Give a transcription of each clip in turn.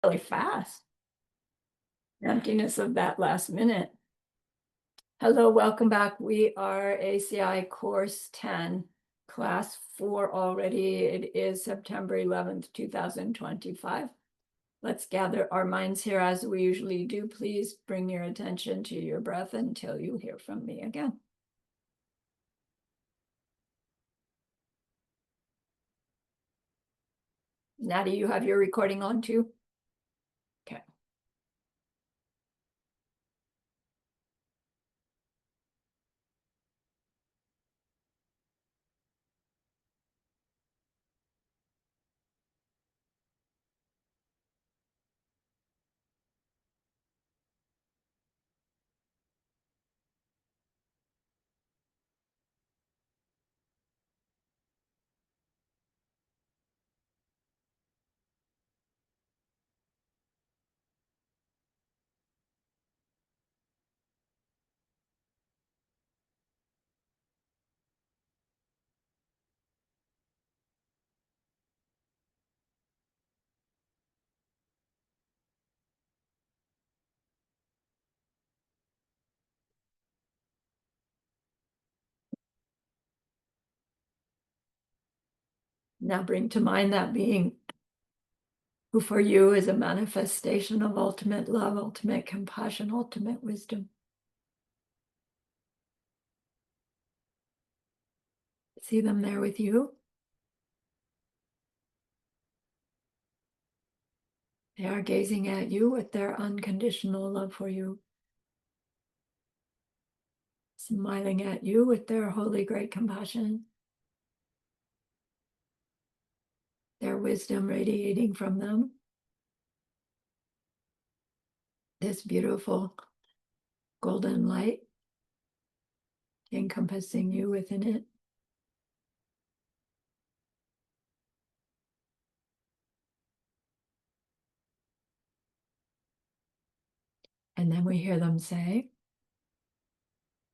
really fast. Emptiness of that last minute. Hello, welcome back. We are ACI Course 10, Class 4 already. It is September 11th, 2025. Let's gather our minds here as we usually do. Please bring your attention to your breath until you hear from me again. Natty, you have your recording on too? Okay. Now bring to mind that being who for you is a manifestation of ultimate love, ultimate compassion, ultimate wisdom. See them there with you. They are gazing at you with their unconditional love for you, smiling at you with their holy great compassion, their wisdom radiating from them. This beautiful golden light encompassing you within it. And then we hear them say,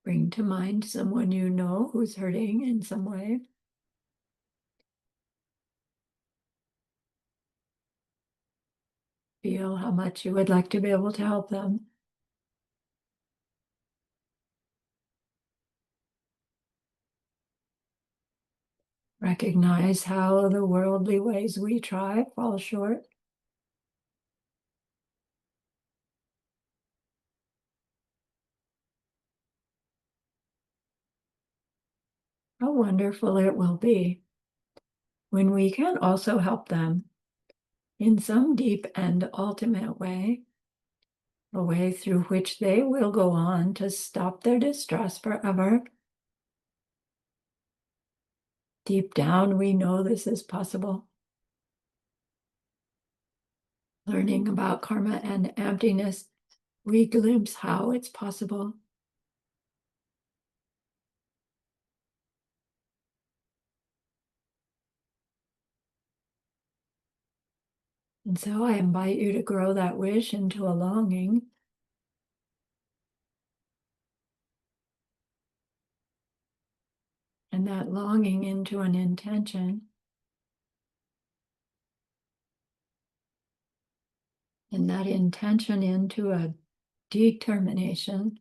bring to mind someone you know who's hurting in some way. Feel how much you would like to be able to help them. Recognize how the worldly ways we try fall short. How wonderful it will be when we can also help them in some deep and ultimate way, a way through which they will go on to stop their distress forever. Deep down, we know this is possible. Learning about karma and emptiness, we glimpse how it's possible. And so I invite you to grow that wish into a longing. And that longing into an intention. And that intention into a determination.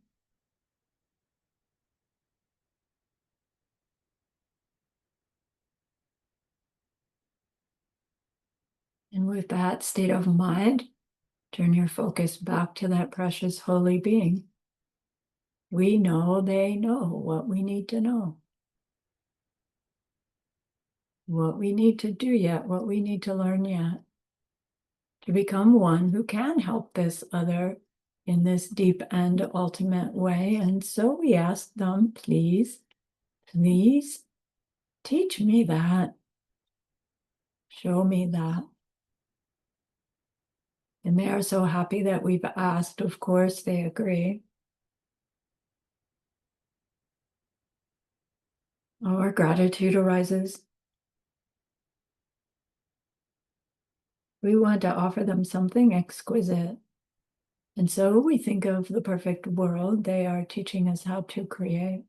And with that state of mind, turn your focus back to that precious holy being. We know they know what we need to know. What we need to do yet, what we need to learn yet. To become one who can help this other in this deep and ultimate way. And so we ask them, please, please teach me that. Show me that. And they are so happy that we've asked. Of course, they agree. Our gratitude arises. We want to offer them something exquisite. And so we think of the perfect world they are teaching us how to create.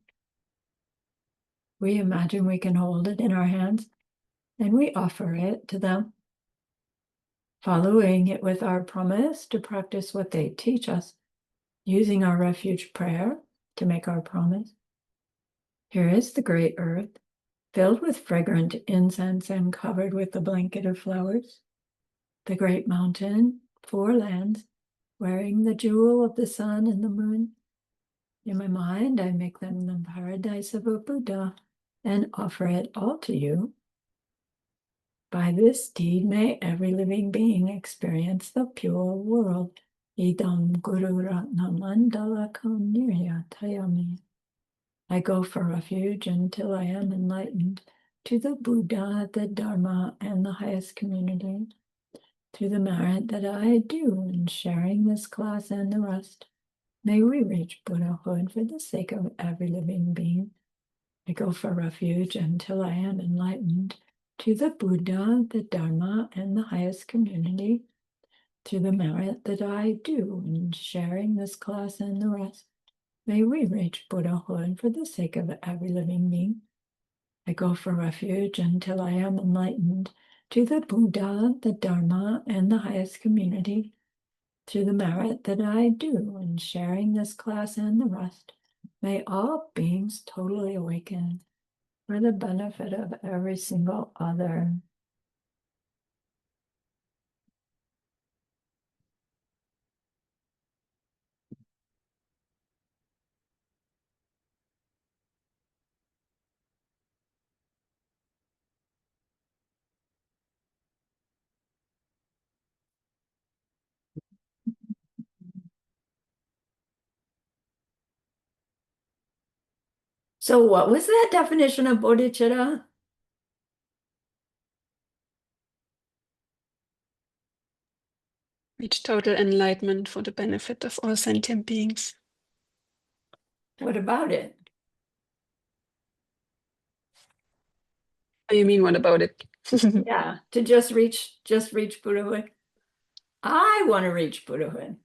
We imagine we can hold it in our hands and we offer it to them. following it with our promise to practice what they teach us, using our refuge prayer to make our promise. Here is the great earth, filled with fragrant incense and covered with the blanket of flowers. The great mountain, 4 lands, wearing the jewel of the sun and the moon. In my mind, I make them the paradise of a Buddha and offer it all to you. By this deed, may every living being experience the pure world. Idam Guru Ratna Mandala Niryatayami. I go for refuge until I am enlightened to the Buddha, the Dharma, and the highest community. Through the merit that I do in sharing this class and the rest, may we reach Buddhahood for the sake of every living being. I go for refuge until I am enlightened to the Buddha, the Dharma, and the highest community. Through the merit that I do in sharing this class and the rest, may we reach Buddhahood for the sake of every living being. I go for refuge until I am enlightened to the Buddha, the Dharma, and the highest community. Through the merit that I do in sharing this class and the rest, may all beings totally awaken for the benefit of every single other. So what was that definition of bodhicitta? Reach total enlightenment for the benefit of all sentient beings. What about it? What do you mean, what about it? Yeah, to just reach Buddhahood. I want to reach Buddhahood,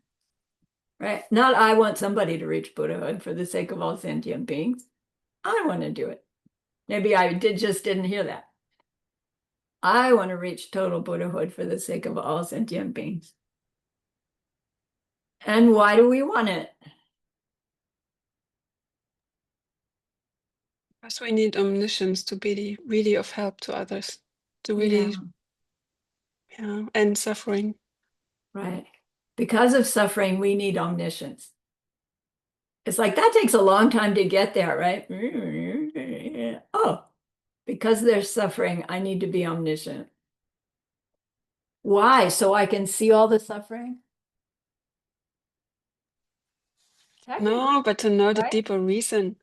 right? Not I want somebody to reach Buddhahood for the sake of all sentient beings. I want to do it. Maybe I just didn't hear that. I want to reach total Buddhahood for the sake of all sentient beings. And why do we want it? Because we need omniscience to be really of help to others, to really end suffering. Right. Because of suffering, we need omniscience. It's like that takes a long time to get there, right? Oh, because there's suffering, I need to be omniscient. Why? So I can see all the suffering? No, but to know the right? deeper reason.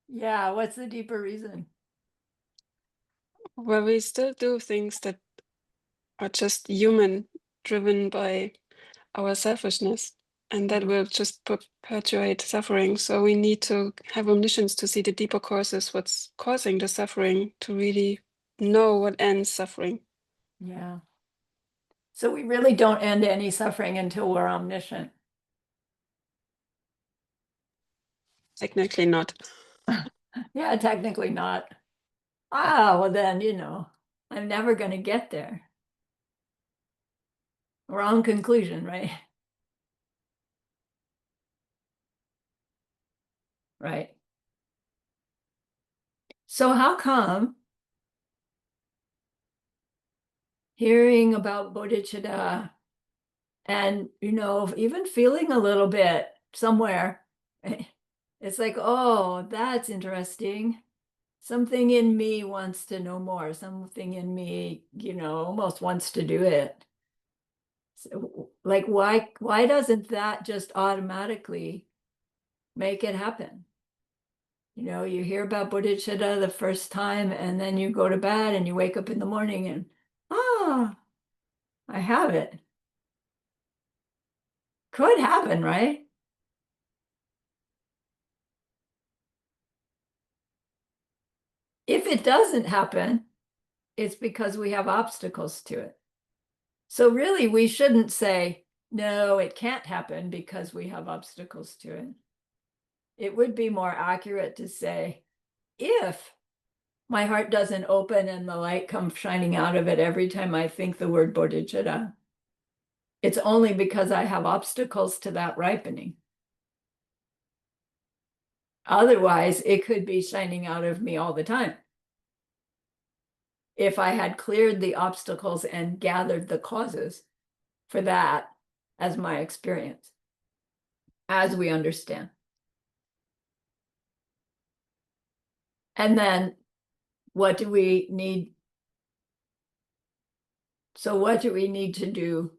Yeah, what's the deeper reason? Well, we still do things that are just human, driven by our selfishness, and that will just perpetuate suffering. So we need to have omniscience to see the deeper causes, what's causing the suffering, to really know what ends suffering. Yeah. So we really don't end any suffering until we're omniscient. Technically not. Yeah, technically not. Ah, well then, I'm never going to get there. Wrong conclusion, right? Right. So how come hearing about bodhicitta and, even feeling a little bit somewhere, it's like, oh, that's interesting. Something in me wants to know more. Something in me, almost wants to do it. So, like, why doesn't that just automatically make it happen? You hear about bodhicitta the first time, and then you go to bed and you wake up in the morning and, I have it. Could happen, right? If it doesn't happen, it's because we have obstacles to it. So really, we shouldn't say, no, it can't happen because we have obstacles to it. It would be more accurate to say, if My heart doesn't open and the light comes shining out of it every time I think the word bodhicitta. It's only because I have obstacles to that ripening. Otherwise, it could be shining out of me all the time. If I had cleared the obstacles and gathered the causes for that as my experience, as we understand. And then what do we need? So what do we need to do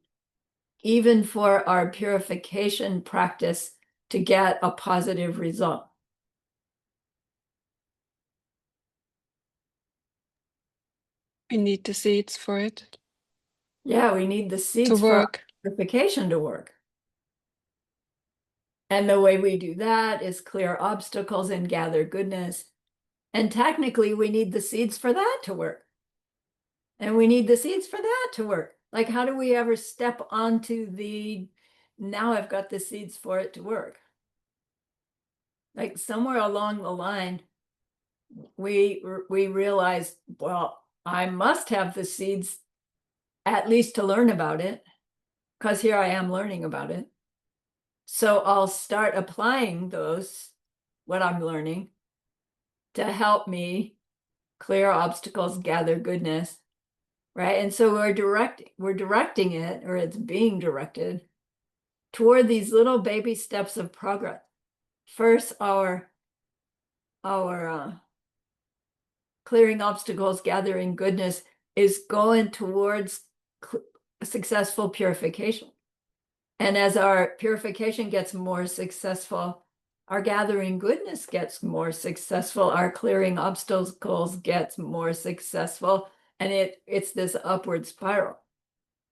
even for our purification practice to get a positive result? We need the seeds for it Yeah, we need the to seeds for our work. purification to work. And the way we do that is clear obstacles and gather goodness. And technically, we need the seeds for that to work. And we need the seeds for that to work. Like, how do we ever step onto the, now I've got the seeds for it to work? Like somewhere along the line, we realized, well, I must have the seeds at least to learn about it, because here I am learning about it. So I'll start applying those, what I'm learning, to help me clear obstacles, gather goodness, right? And so we're directing it, or it's being directed toward these little baby steps of progress. First, our clearing obstacles, gathering goodness is going towards successful purification. And as our purification gets more successful, our gathering goodness gets more successful, our clearing obstacles gets more successful, and it's this upward spiral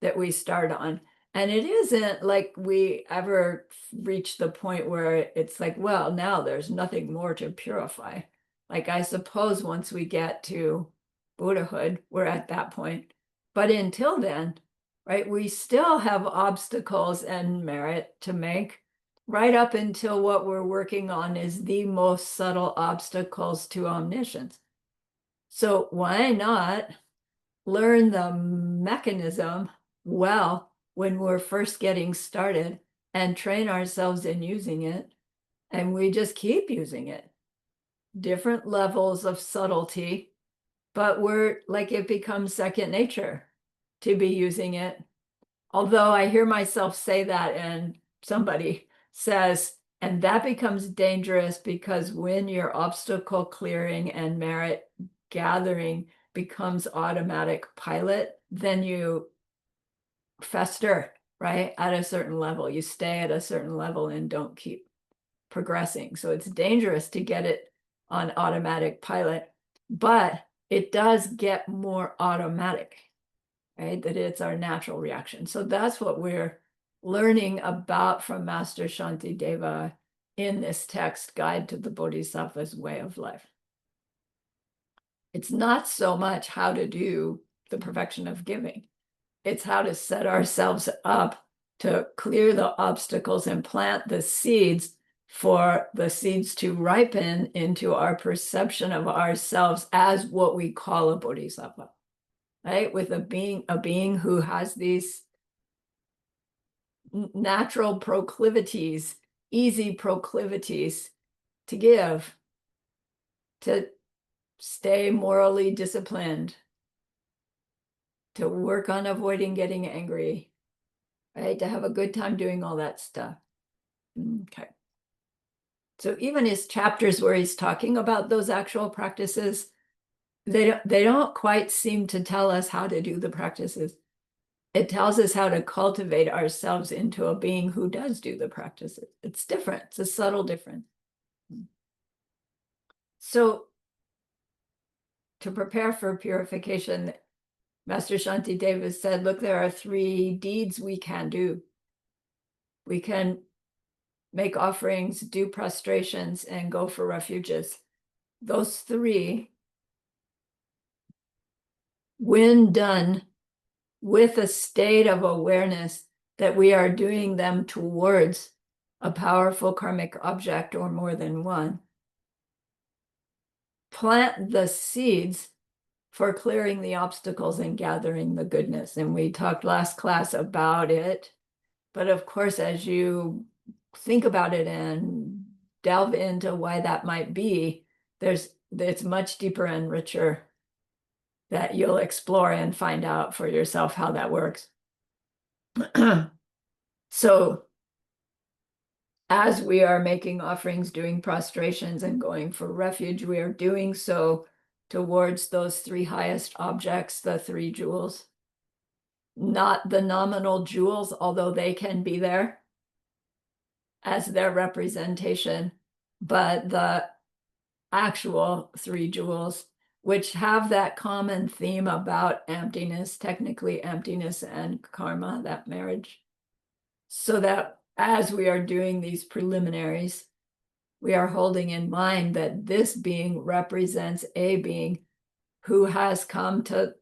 that we start on. And it isn't like we ever reach the point where it's like, well, now there's nothing more to purify. Like, I suppose once we get to Buddhahood, we're at that point. But until then, right, we still have obstacles and merit to make, right up until what we're working on is the most subtle obstacles to omniscience. So why not learn the mechanism well when we're first getting started and train ourselves in using it? And we just keep using it. Different levels of subtlety, but we're like, it becomes second nature to be using it. Although I hear myself say that, and somebody says, and that becomes dangerous because when your obstacle clearing and merit gathering becomes automatic pilot, then you fester, right? At a certain level, you stay at a certain level and don't keep progressing. So it's dangerous to get it on automatic pilot, but it does get more automatic, right? That it's our natural reaction. So that's what we're learning about from Master Shantideva in this text, Guide to the Bodhisattva's Way of Life. It's not so much how to do the perfection of giving. It's how to set ourselves up to clear the obstacles and plant the seeds for the seeds to ripen into our perception of ourselves as what we call a bodhisattva, right? With a being who has these natural proclivities, easy proclivities to give, to stay morally disciplined, to work on avoiding getting angry, right? To have a good time doing all that stuff. Okay. So even his chapters where he's talking about those actual practices, they don't quite seem to tell us how to do the practices. It tells us how to cultivate ourselves into a being who does do the practices. It's different. It's a subtle difference. So to prepare for purification, Master Shantideva said, look, there are 3 deeds we can do. We can make offerings, do prostrations, and go for refuges. Those 3, when done with a state of awareness that we are doing them towards a powerful karmic object or more than one, plant the seeds for clearing the obstacles and gathering the goodness. And we talked last class about it. But of course, as you think about it and delve into why that might be, it's much deeper and richer that you'll explore and find out for yourself how that works. So as we are making offerings, doing prostrations, and going for refuge, we are doing so towards those three highest objects, the three jewels. Not the nominal jewels, although they can be there as their representation, but the actual three jewels, which have that common theme about emptiness, technically emptiness and karma, that marriage. So that as we are doing these preliminaries, we are holding in mind that this being represents a being who has come to,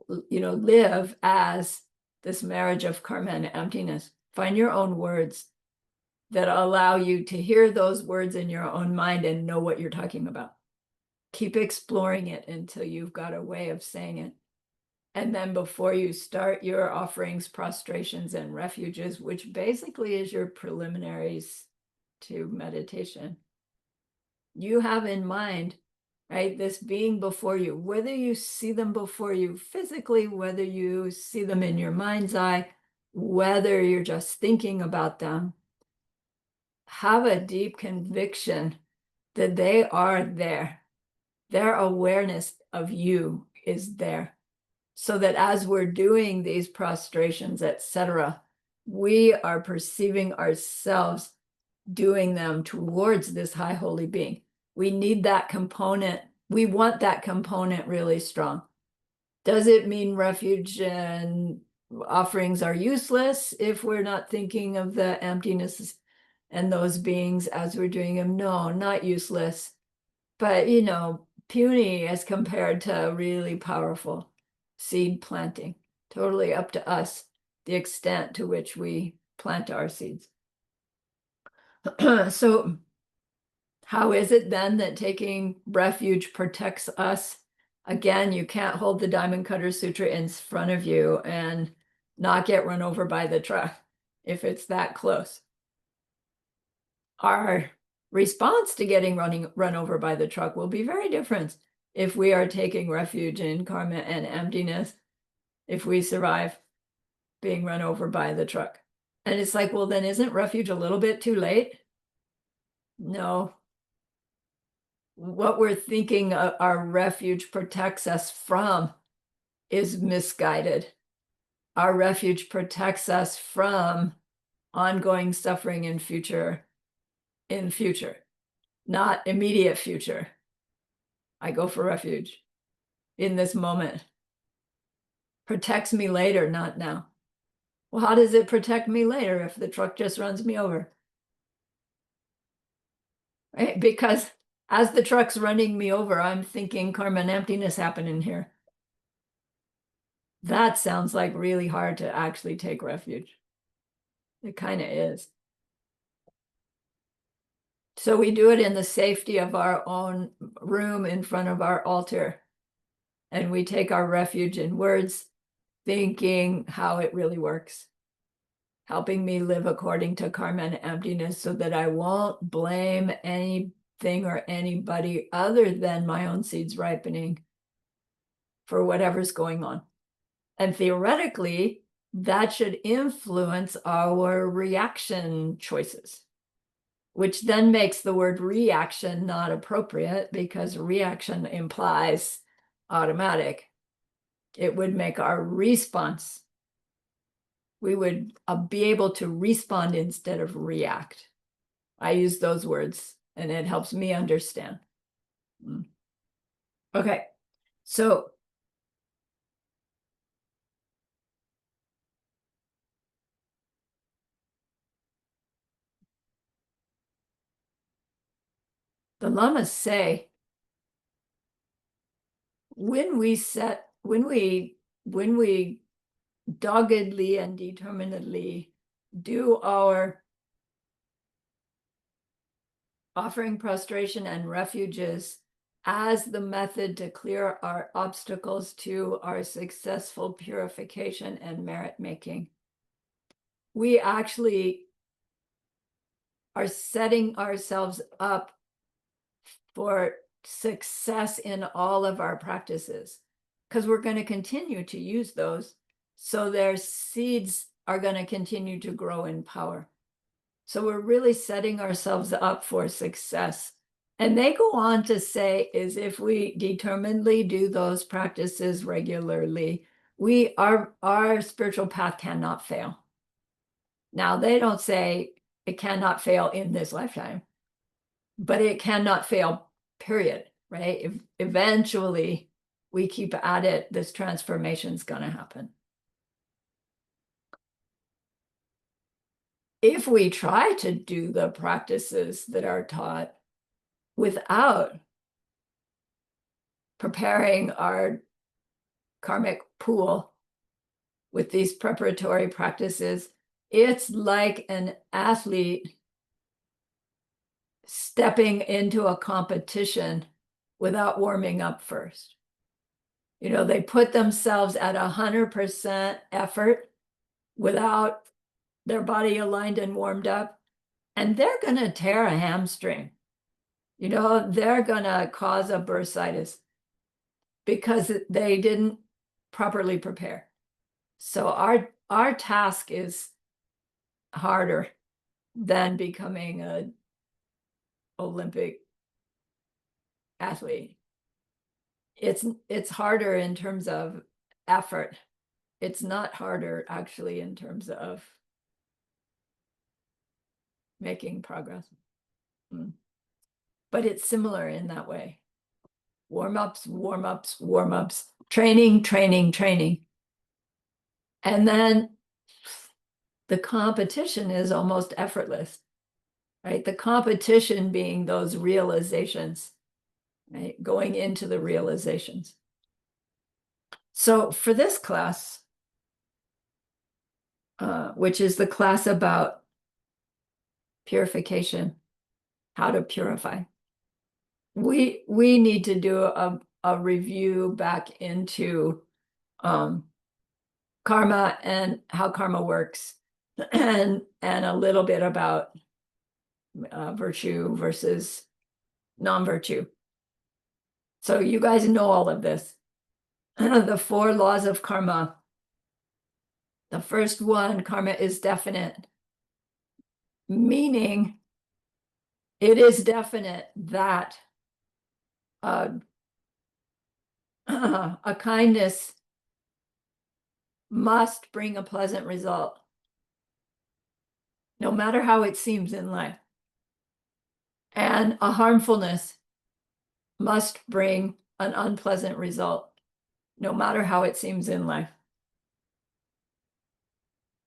live as this marriage of karma and emptiness. Find your own words that allow you to hear those words in your own mind and know what you're talking about. Keep exploring it until you've got a way of saying it. And then before you start your offerings, prostrations, and refuges, which basically is your preliminaries to meditation, you have in mind, right, this being before you, whether you see them before you physically, whether you see them in your mind's eye, whether you're just thinking about them, have a deep conviction that they are there. Their awareness of you is there. So that as we're doing these prostrations, etc., we are perceiving ourselves doing them towards this high holy being. We need that component. We want that component really strong. Does it mean refuge and offerings are useless if we're not thinking of the emptiness and those beings as we're doing them? No, not useless, but puny as compared to really powerful seed planting. Totally up to us the extent to which we plant our seeds. So how is it then that taking refuge protects us? Again, you can't hold the Diamond Cutter Sutra in front of you and not get run over by the truck if it's that close. Our response to getting run over by the truck will be very different if we are taking refuge in karma and emptiness, if we survive being run over by the truck. And it's like, well, then isn't refuge a little bit too late? No. What we're thinking our refuge protects us from is misguided. Our refuge protects us from ongoing suffering in future, not immediate future. I go for refuge in this moment. Protects me later, not now. Well, how does it protect me later if the truck just runs me over? Right? Because as the truck's running me over, I'm thinking karma and emptiness happening here. That sounds like really hard to actually take refuge. It kind of is. So we do it in the safety of our own room in front of our altar. And we take our refuge in words, thinking how it really works, helping me live according to karma and emptiness so that I won't blame anything or anybody other than my own seeds ripening for whatever's going on. And theoretically, that should influence our reaction choices, which then makes the word reaction not appropriate because reaction implies automatic. It would make our response, we would be able to respond instead of react. I use those words and it helps me understand. Okay, so the lamas say, when we doggedly and determinedly do our offering, prostration, and refuges as the method to clear our obstacles to our successful purification and merit making. We actually are setting ourselves up for success in all of our practices, because we're going to continue to use those. So their seeds are going to continue to grow in power. So we're really setting ourselves up for success. And they go on to say, is if we determinedly do those practices regularly, our spiritual path cannot fail. Now, they don't say it cannot fail in this lifetime, but it cannot fail, period, right? If eventually we keep at it, this transformation is going to happen. If we try to do the practices that are taught without preparing our karmic pool with these preparatory practices, it's like an athlete stepping into a competition without warming up first. You know, they put themselves at 100% effort without their body aligned and warmed up, and they're going to tear a hamstring. You know, they're going to cause a bursitis because they didn't properly prepare. So our task is harder than becoming an Olympic athlete. It's harder in terms of effort. It's not harder actually in terms of making progress. But it's similar in that way. Warm-ups, warm-ups, warm-ups, training, training, training. And then the competition is almost effortless, right? The competition being those realizations, right? Going into the realizations. So for this class, which is the class about purification, how to purify, we need to do a review back into karma and how karma works, and a little bit about virtue versus non-virtue. So you guys know all of this. The 4 laws of karma. The first one, karma is definite, meaning it is definite that a kindness must bring a pleasant result, no matter how it seems in life. And a harmfulness must bring an unpleasant result, no matter how it seems in life.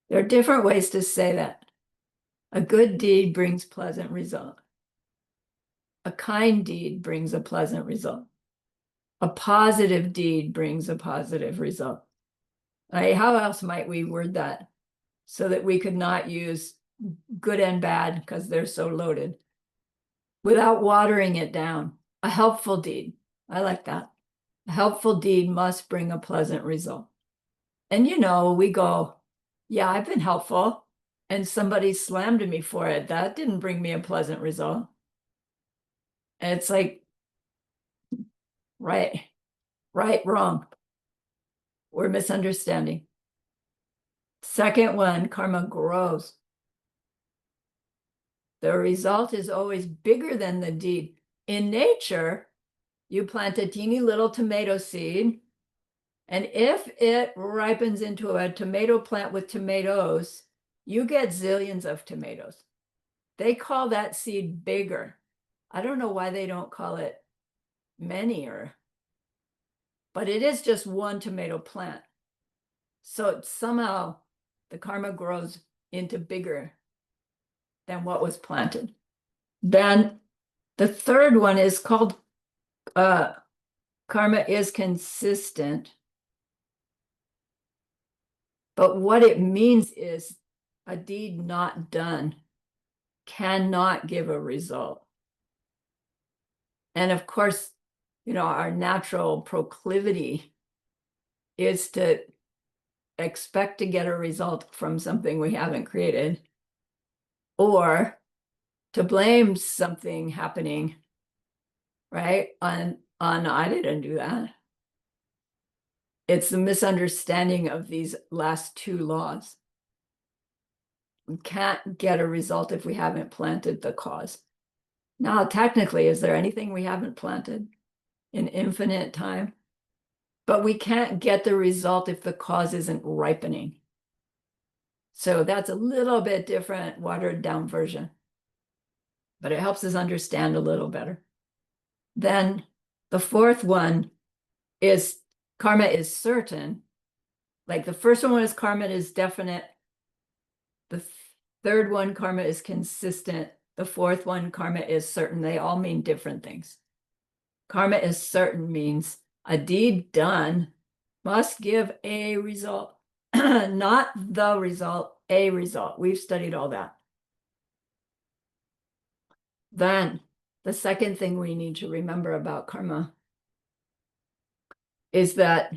There are different ways to say that. A good deed brings pleasant result. A kind deed brings a pleasant result. A positive deed brings a positive result. Right? How else might we word that so that we could not use good and bad because they're so loaded without watering it down? A helpful deed. I like that. A helpful deed must bring a pleasant result. And you know, we go, yeah, I've been helpful, and somebody slammed me for it. That didn't bring me a pleasant result. And it's like, right, wrong. We're misunderstanding. Second one, karma grows. The result is always bigger than the deed. In nature, you plant a teeny little tomato seed, and if it ripens into a tomato plant with tomatoes, you get zillions of tomatoes. They call that seed bigger. I don't know why they don't call it manier, but it is just one tomato plant. So somehow the karma grows into bigger than what was planted. Then the third one is called karma is consistent. But what it means is a deed not done cannot give a result. And of course, our natural proclivity is to expect to get a result from something we haven't created, or to blame something happening, right? On I didn't do that. It's the misunderstanding of these last two laws. We can't get a result if we haven't planted the cause. Now, technically, is there anything we haven't planted in infinite time? But we can't get the result if the cause isn't ripening. So that's a little bit different, watered down version, but it helps us understand a little better. Then the fourth one is karma is certain. Like the first one is karma is definite. The third one, karma is consistent. The fourth one, karma is certain. They all mean different things. Karma is certain means a deed done must give a result, not the result, a result. We've studied all that. Then the second thing we need to remember about karma is that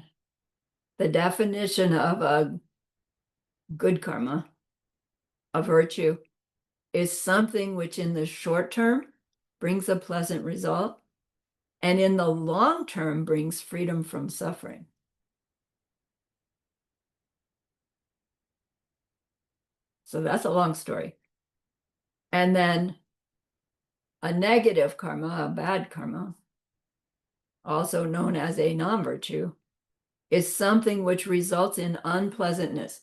the definition of a good karma, a virtue, is something which in the short term brings a pleasant result and in the long term brings freedom from suffering. So that's a long story. And then a negative karma, a bad karma, also known as a non-virtue, is something which results in unpleasantness,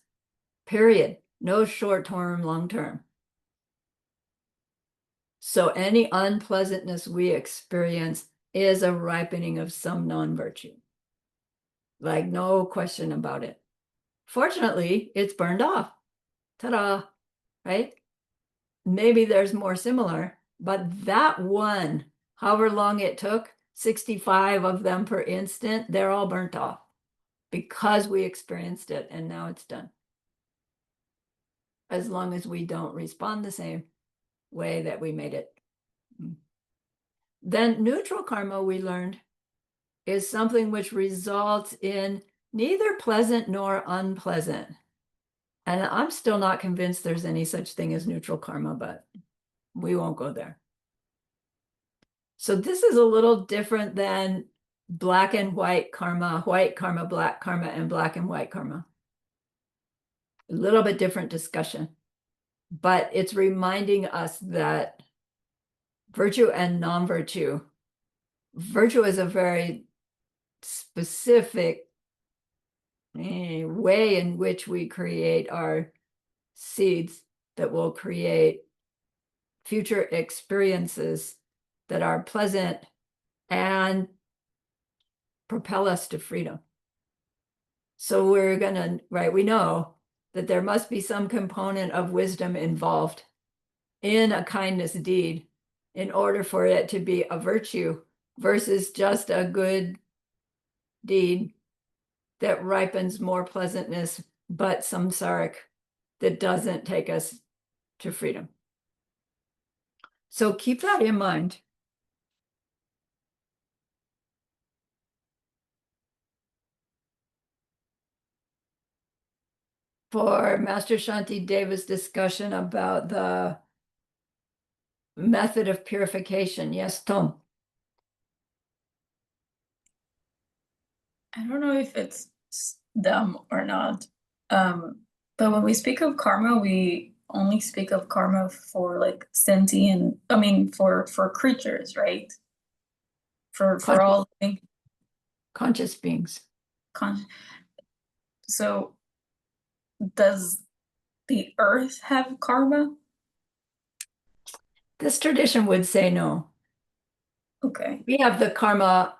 period. No short-term, long-term. So any unpleasantness we experience is a ripening of some non-virtue. Like no question about it. Fortunately, it's burned off. Ta-da, right? Maybe there's more similar, but that one, however long it took, 65 of them per instant, they're all burnt off because we experienced it and now it's done. As long as we don't respond the same way that we made it. Then neutral karma, we learned, is something which results in neither pleasant nor unpleasant. And I'm still not convinced there's any such thing as neutral karma, but we won't go there. So this is a little different than black and white karma, black karma, and black and white karma. A little bit different discussion, but it's reminding us that virtue and non-virtue, virtue is a very specific way in which we create our seeds that will create future experiences that are pleasant and propel us to freedom. So we're gonna, right, we know that there must be some component of wisdom involved in a kindness deed in order for it to be a virtue versus just a good deed that ripens more pleasantness, but samsaric, that doesn't take us to freedom. So keep that in mind. For Master Shanti Deva's discussion about the method of purification. Yes, Tom. I don't know if it's dumb or not, but when we speak of karma, we only speak of karma for like sentient, I mean, for creatures, right? For all conscious beings. So does the earth have karma? This tradition would say no. Okay. We have the karma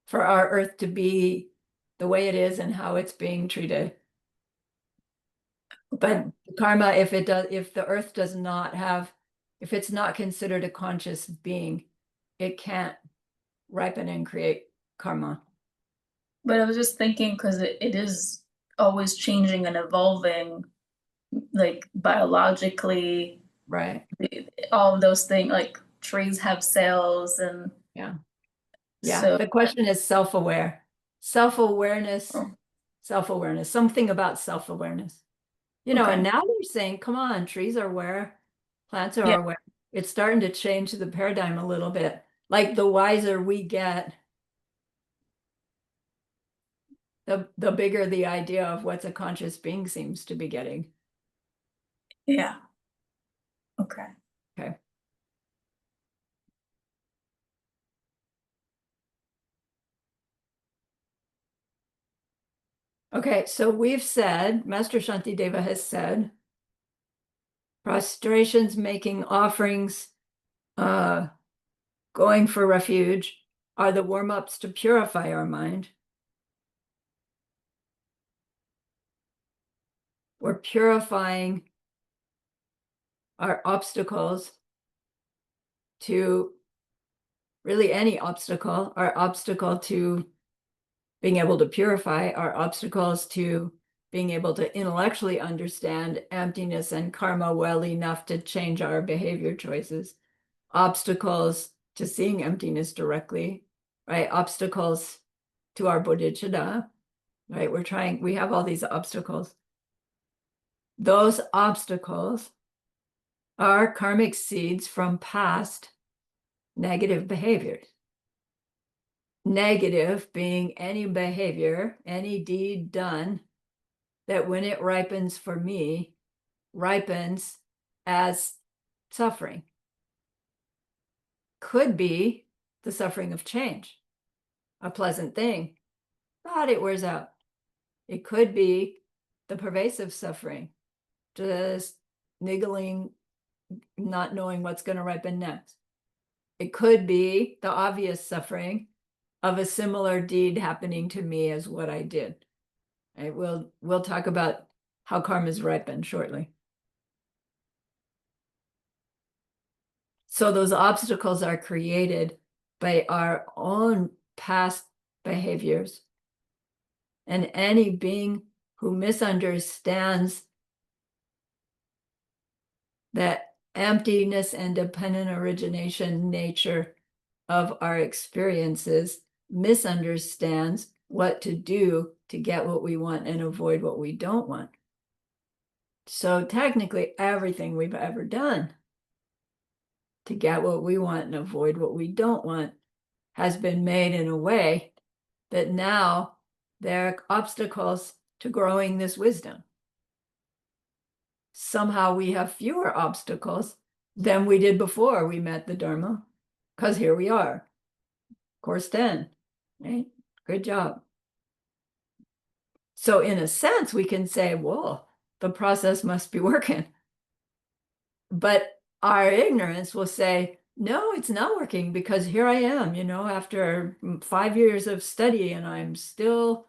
for our earth to be the way it is and how it's being treated. But karma, if the earth does not have, if it's not considered a conscious being, it can't ripen and create karma. But I was just thinking, because it is always changing and evolving, like biologically, right? All of those things, like trees have cells, and yeah, Yeah, So the question is self-aware. Self-awareness, Oh. self-awareness, something about self-awareness. You know, Okay. and now they're saying, come on, trees are aware, plants are Yeah. aware. It's starting to change the paradigm a little bit. Like the wiser we get, the bigger the idea of what's a conscious being seems to be getting. Yeah. Okay. Okay. Okay, so we've said, Master Shantideva has said, prostrations, making offerings, going for refuge are the warm-ups to purify our mind. We're purifying our obstacles to really any obstacle, our obstacle to being able to purify, our obstacles to being able to intellectually understand emptiness and karma well enough to change our behavior choices, obstacles to seeing emptiness directly, right? Obstacles to our bodhicitta, right? We have all these obstacles. Those obstacles are karmic seeds from past negative behaviors. Negative being any behavior, any deed done that when it ripens for me, ripens as suffering. Could be the suffering of change, a pleasant thing, but it wears out. It could be the pervasive suffering, just niggling, not knowing what's going to ripen next. It could be the obvious suffering of a similar deed happening to me as what I did. Right? We'll talk about how karmas ripen shortly. So those obstacles are created by our own past behaviors. And any being who misunderstands that emptiness and dependent origination nature of our experiences misunderstands what to do to get what we want and avoid what we don't want. So technically everything we've ever done to get what we want and avoid what we don't want has been made in a way that now there are obstacles to growing this wisdom. Somehow we have fewer obstacles than we did before we met the Dharma, because here we are, course 10, right? Good job. So in a sense, we can say, whoa, the process must be working. But our ignorance will say, no, it's not working because here I am, after 5 years of study and I'm still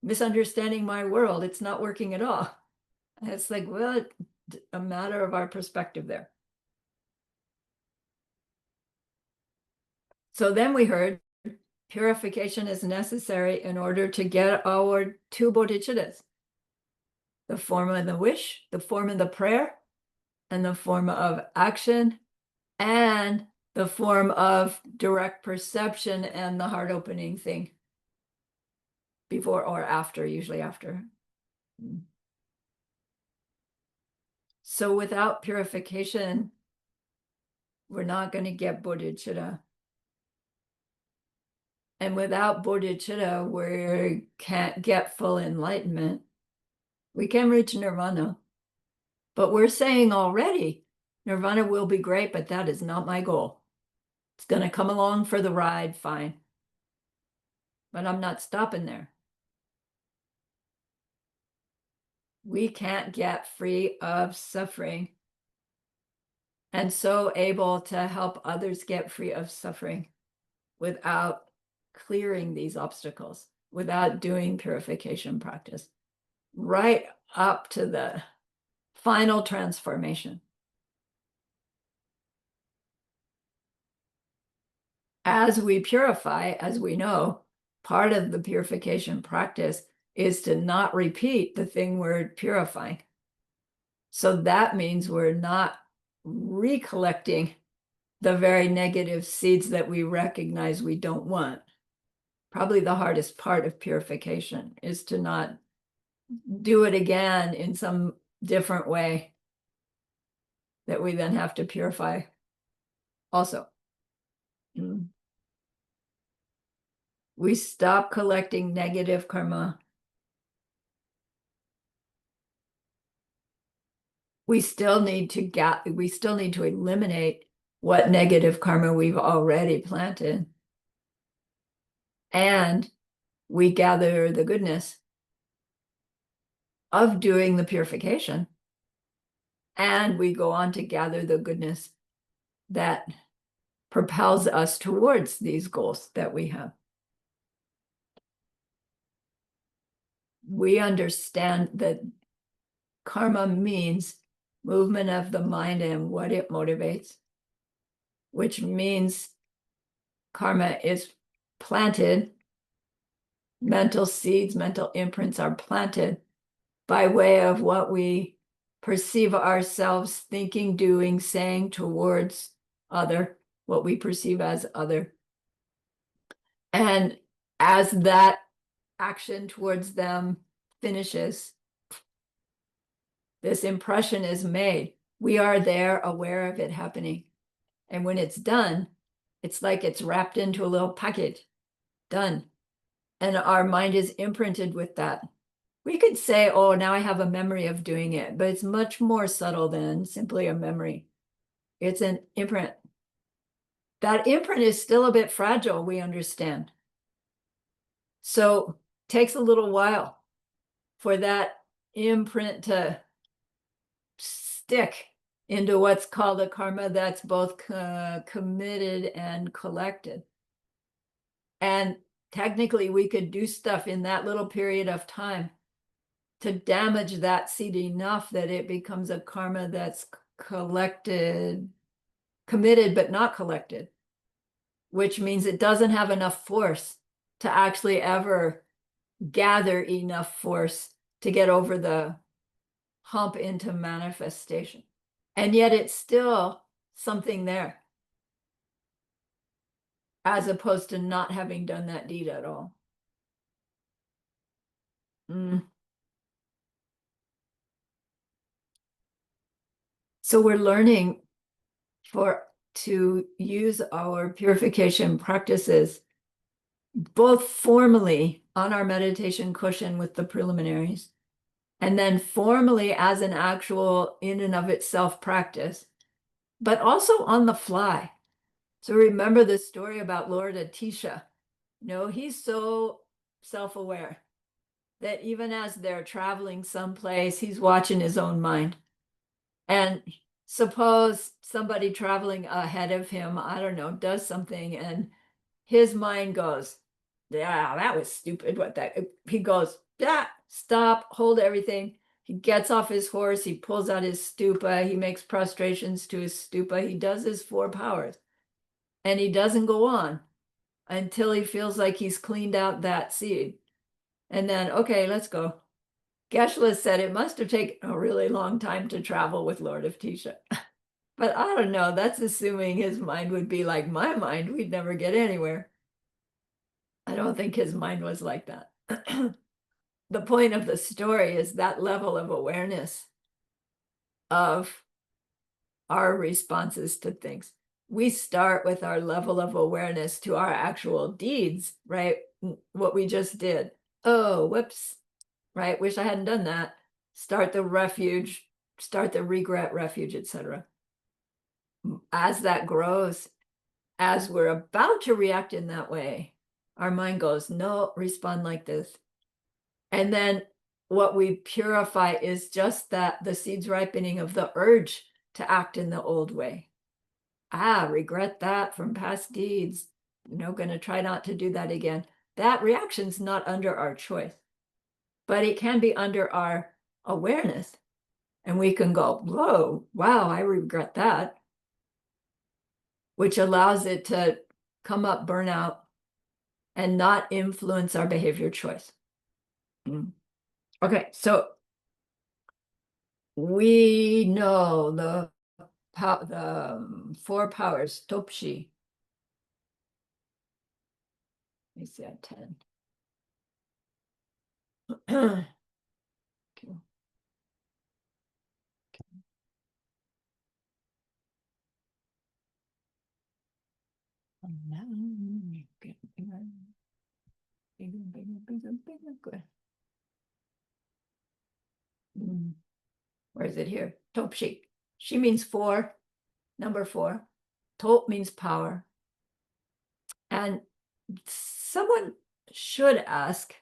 misunderstanding my world. It's not working at all. And it's like, well, it's a matter of our perspective there. So then we heard purification is necessary in order to get our two bodhicittas, the form of the wish, the form of the prayer, and the form of action, and the form of direct perception and the heart opening thing before or after, usually after. So without purification, we're not going to get bodhicitta. And without bodhicitta, we can't get full enlightenment. We can reach nirvana. But we're saying already, nirvana will be great, but that is not my goal. It's going to come along for the ride, fine. But I'm not stopping there. We can't get free of suffering and so able to help others get free of suffering without clearing these obstacles, without doing purification practice, right up to the final transformation. As we purify, as we know, part of the purification practice is to not repeat the thing we're purifying. So that means we're not recollecting the very negative seeds that we recognize we don't want. Probably the hardest part of purification is to not do it again in some different way that we then have to purify also. We stop collecting negative karma. We still need to eliminate what negative karma we've already planted. And we gather the goodness of doing the purification. And we go on to gather the goodness that propels us towards these goals that we have. We understand that karma means movement of the mind and what it motivates, which means karma is planted. Mental seeds, mental imprints are planted by way of what we perceive ourselves thinking, doing, saying towards other, what we perceive as other. And as that action towards them finishes, this impression is made. We are there, aware of it happening. And when it's done, it's like it's wrapped into a little packet, done. And our mind is imprinted with that. We could say, oh, now I have a memory of doing it, but it's much more subtle than simply a memory. It's an imprint. That imprint is still a bit fragile, we understand. So it takes a little while for that imprint to stick into what's called a karma that's both committed and collected. And technically, we could do stuff in that little period of time to damage that seed enough that it becomes a karma that's collected, committed, but not collected, which means it doesn't have enough force to actually ever gather enough force to get over the hump into manifestation. And yet it's still something there, as opposed to not having done that deed at all. So we're learning to use our purification practices both formally on our meditation cushion with the preliminaries, and then formally as an actual in and of itself practice, but also on the fly. So remember the story about Lord Atisha. He's so self-aware that even as they're traveling someplace, he's watching his own mind. And suppose somebody traveling ahead of him, I don't know, does something and his mind goes, yeah, that was stupid. He goes, yeah, stop, hold everything. He gets off his horse, he pulls out his stupa, he makes prostrations to his stupa, he does his 4 powers. And he doesn't go on until he feels like he's cleaned out that seed. And then, okay, let's go. Geshe-la said it must have taken a really long time to travel with Lord of Tisha. But I don't know, that's assuming his mind would be like my mind. We'd never get anywhere. I don't think his mind was like that. The point of the story is that level of awareness of our responses to things. We start with our level of awareness to our actual deeds, right? What we just did. Oh, whoops, right? Wish I hadn't done that. Start the refuge, start the regret refuge, etc. As that grows, as we're about to react in that way, our mind goes, no, respond like this. And then what we purify is just that the seeds ripening of the urge to act in the old way. Regret that from past deeds. Going to try not to do that again. That reaction's not under our choice, but it can be under our awareness. And we can go, whoa, wow, I regret that, which allows it to come up, burn out, and not influence our behavior choice. Okay, so we know the four powers, topshi. Let me see at 10. Okay. Where is it here? Topshi. She means four, number 4. Top means power. And someone should ask,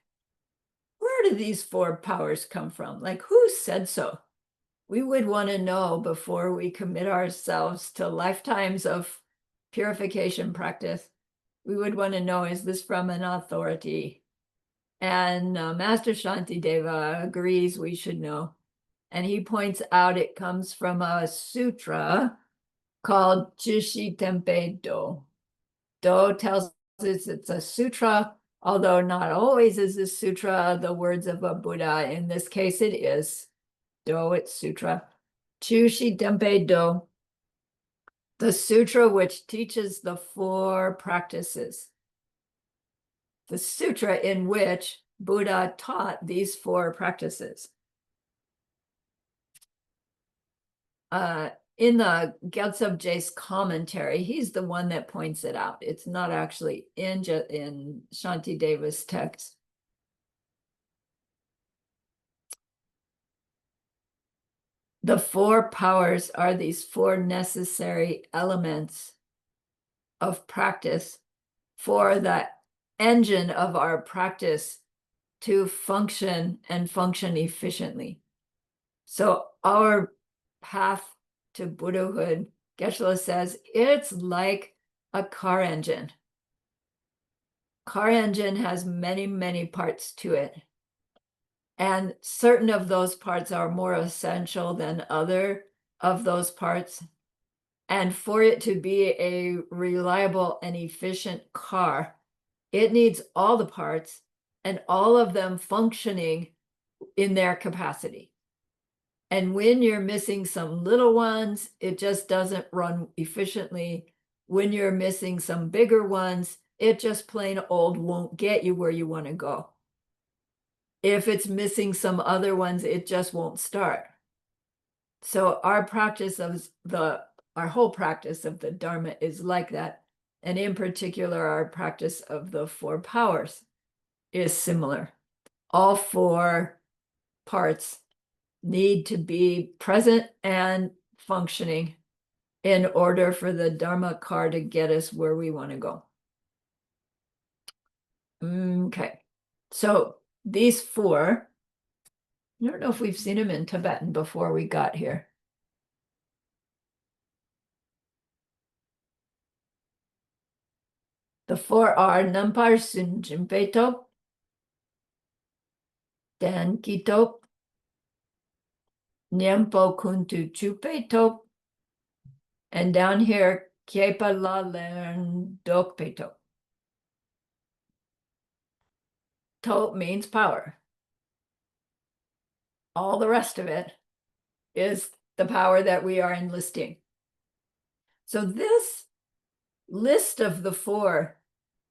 where do these 4 powers come from? Like, who said so? We would want to know before we commit ourselves to lifetimes of purification practice. We would want to know, is this from an authority? And Master Shantideva agrees we should know. And he points out it comes from a sutra called Chushi Tempe Do. Do tells us it's a sutra, although not always is a sutra the words of a Buddha. In this case, it is. Do, it's sutra. Chushi Tempe Do, the sutra which teaches the 4 practices. The sutra in which Buddha taught these 4 practices. In the Gyaltsab Je's commentary, he's the one that points it out. It's not actually in Shantideva's text. The 4 powers are these 4 necessary elements of practice for the engine of our practice to function and function efficiently. So our path to Buddhahood, Geshe-la says, it's like a car engine. Car engine has many, many parts to it. And certain of those parts are more essential than other of those parts. And for it to be a reliable and efficient car, it needs all the parts and all of them functioning in their capacity. And when you're missing some little ones, it just doesn't run efficiently. When you're missing some bigger ones, it just plain old won't get you where you want to go. If it's missing some other ones, it just won't start. So our practice of our whole practice of the Dharma is like that. And in particular, our practice of the 4 powers is similar. All 4 parts need to be present and functioning in order for the Dharma car to get us where we want to go. Okay, so these 4, I don't know if we've seen them in Tibetan before we got here. The 4 are Nampar Sunjimpe Top, Dan Kitop, Nyampo Kuntu Chupe Top, and down here, Kyepa La Lern Dokpe Top. Top means power. All the rest of it is the power that we are enlisting. So this list of the 4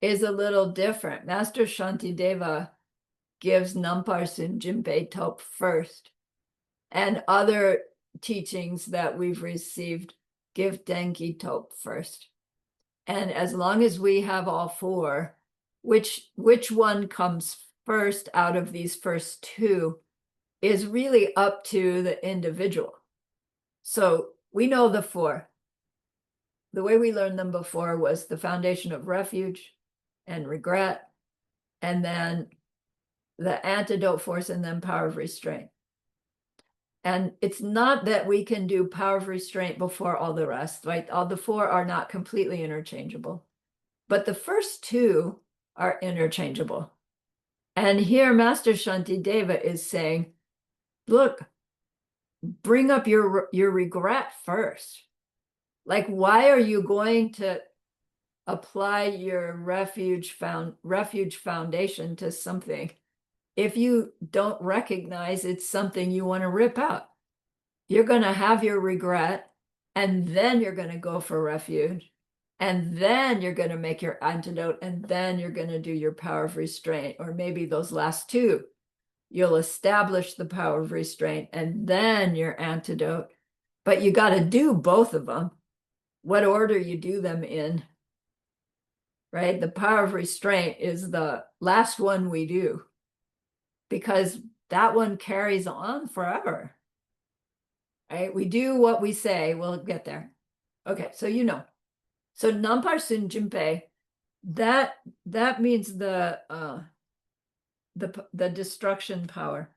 is a little different. Master Shantideva gives Nampar Sunjimpe Top first, and other teachings that we've received give Denki Top first. And as long as we have all 4, which one comes first out of these first 2 is really up to the individual. So we know the 4. The way we learned them before was the foundation of refuge and regret, and then the antidote force, and then power of restraint. And it's not that we can do power of restraint before all the rest, right? All the 4 are not completely interchangeable, but the first 2 are interchangeable. And here Master Shantideva is saying, look, bring up your regret first. Like, why are you going to apply your refuge foundation to something if you don't recognize it's something you want to rip out? You're going to have your regret, and then you're going to go for refuge, and then you're going to make your antidote, and then you're going to do your power of restraint, or maybe those last two. You'll establish the power of restraint and then your antidote. But you got to do both of them. What order you do them in, right? The power of restraint is the last one we do because that one carries on forever, right? We do what we say, we'll get there. Okay, so you know. So Nampar Sun Jinpei, that means the destruction power.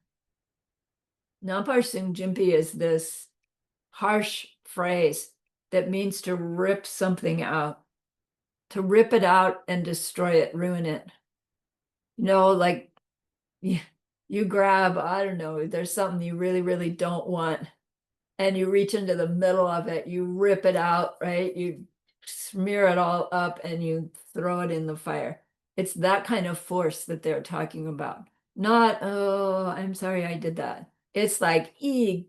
Nampar Sun Jinpei is this harsh phrase that means to rip something out, to rip it out and destroy it, ruin it. You know, like you grab, I don't know, there's something you really, really don't want, and you reach into the middle of it, you rip it out, right? You smear it all up and you throw it in the fire. It's that kind of force that they're talking about. Not, oh, I'm sorry I did that. It's like,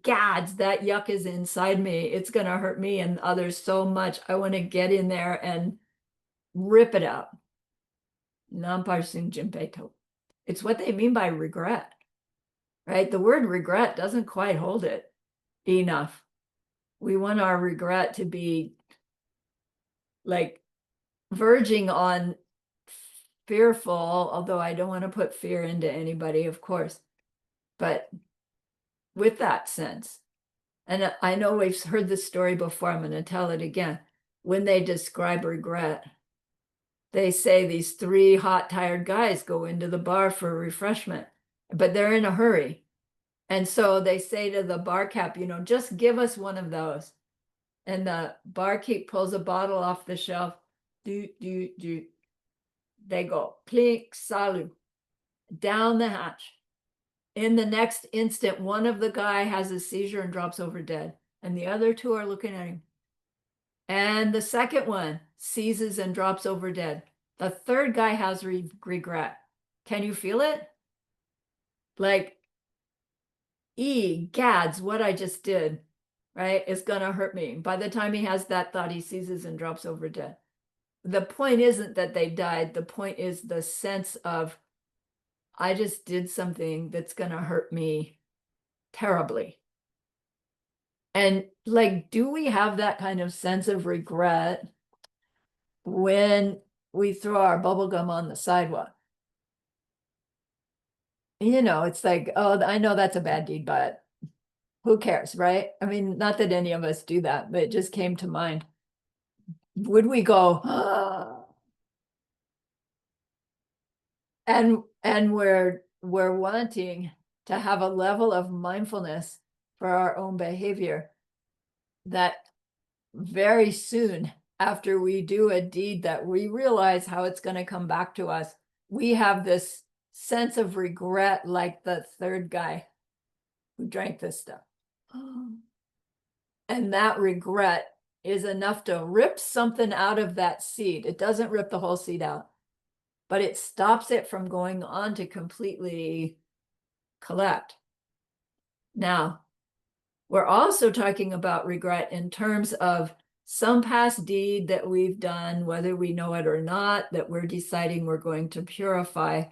gads, that yuck is inside me. It's going to hurt me and others so much. I want to get in there and rip it out. Nampar Sun Jinpei To. It's what they mean by regret, right? The word regret doesn't quite hold it enough. We want our regret to be like verging on fearful, although I don't want to put fear into anybody, of course, but with that sense. And I know we've heard this story before, I'm going to tell it again. When they describe regret, they say these three hot, tired guys go into the bar for refreshment, but they're in a hurry. And so they say to the bar cap, you know, just give us one of those. And the barkeep pulls a bottle off the shelf. They go, clink, salut, down the hatch. In the next instant, one of the guy has a seizure and drops over dead. And the other two are looking at him. And the second one seizes and drops over dead. The third guy has regret. Can you feel it? Like, gads, what I just did, right, is going to hurt me. By the time he has that thought, he seizes and drops over dead. The point isn't that they died. The point is the sense of, I just did something that's going to hurt me terribly. And like, do we have that kind of sense of regret when we throw our bubble gum on the sidewalk? You know, it's like, oh, I know that's a bad deed, but who cares, right? I mean, not that any of us do that, but it just came to mind. Would we go, and we're wanting to have a level of mindfulness for our own behavior that very soon after we do a deed that we realize how it's going to come back to us, we have this sense of regret, like the third guy who drank this stuff. And that regret is enough to rip something out of that seed. It doesn't rip the whole seed out, but it stops it from going on to completely collect. Now, we're also talking about regret in terms of some past deed that we've done, whether we know it or not, that we're deciding we're going to purify.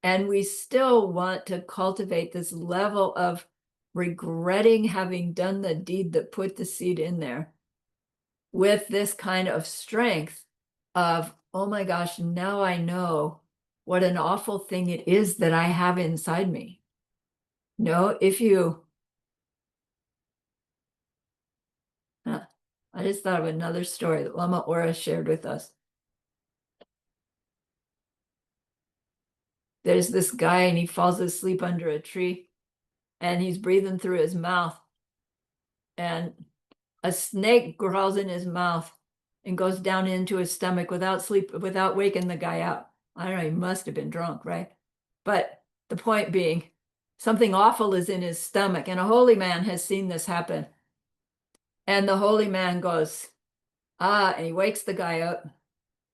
And we still want to cultivate this level of regretting having done the deed that put the seed in there, with this kind of strength of, oh my gosh, now I know what an awful thing it is that I have inside me. No, if you, I just thought of another story that Lama Ora shared with us. There's this guy and he falls asleep under a tree and he's breathing through his mouth, and a snake crawls in his mouth and goes down into his stomach without waking the guy up. I don't know, he must have been drunk, right? But the point being, something awful is in his stomach, and a holy man has seen this happen. And the holy man goes, and he wakes the guy up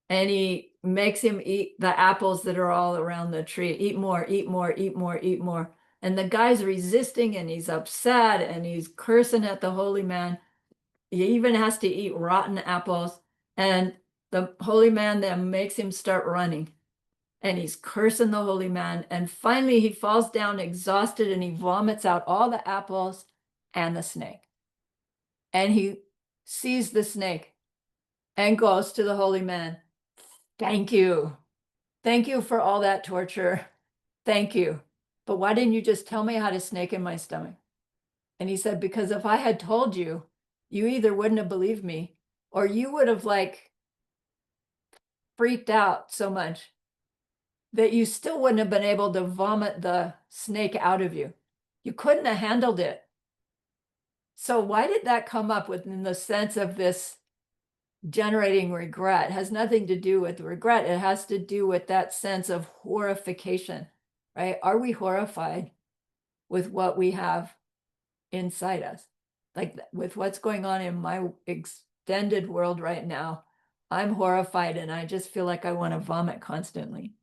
and he makes him eat the apples that are all around the tree. Eat more, eat more, eat more, eat more. And the guy's resisting and he's upset and he's cursing at the holy man. He even has to eat rotten apples. And the holy man then makes him start running. And he's cursing the holy man. And finally, he falls down exhausted and he vomits out all the apples and the snake. And he sees the snake and goes to the holy man. Thank you. Thank you for all that torture. Thank you. But why didn't you just tell me I had a snake in my stomach? And he said, because if I had told you, you either wouldn't have believed me or you would have like freaked out so much that you still wouldn't have been able to vomit the snake out of you. You couldn't have handled it. So why did that come up within the sense of this generating regret? It has nothing to do with regret. It has to do with that sense of horrification, right? Are we horrified with what we have inside us? Like with what's going on in my extended world right now, I'm horrified and I just feel like I want to vomit constantly.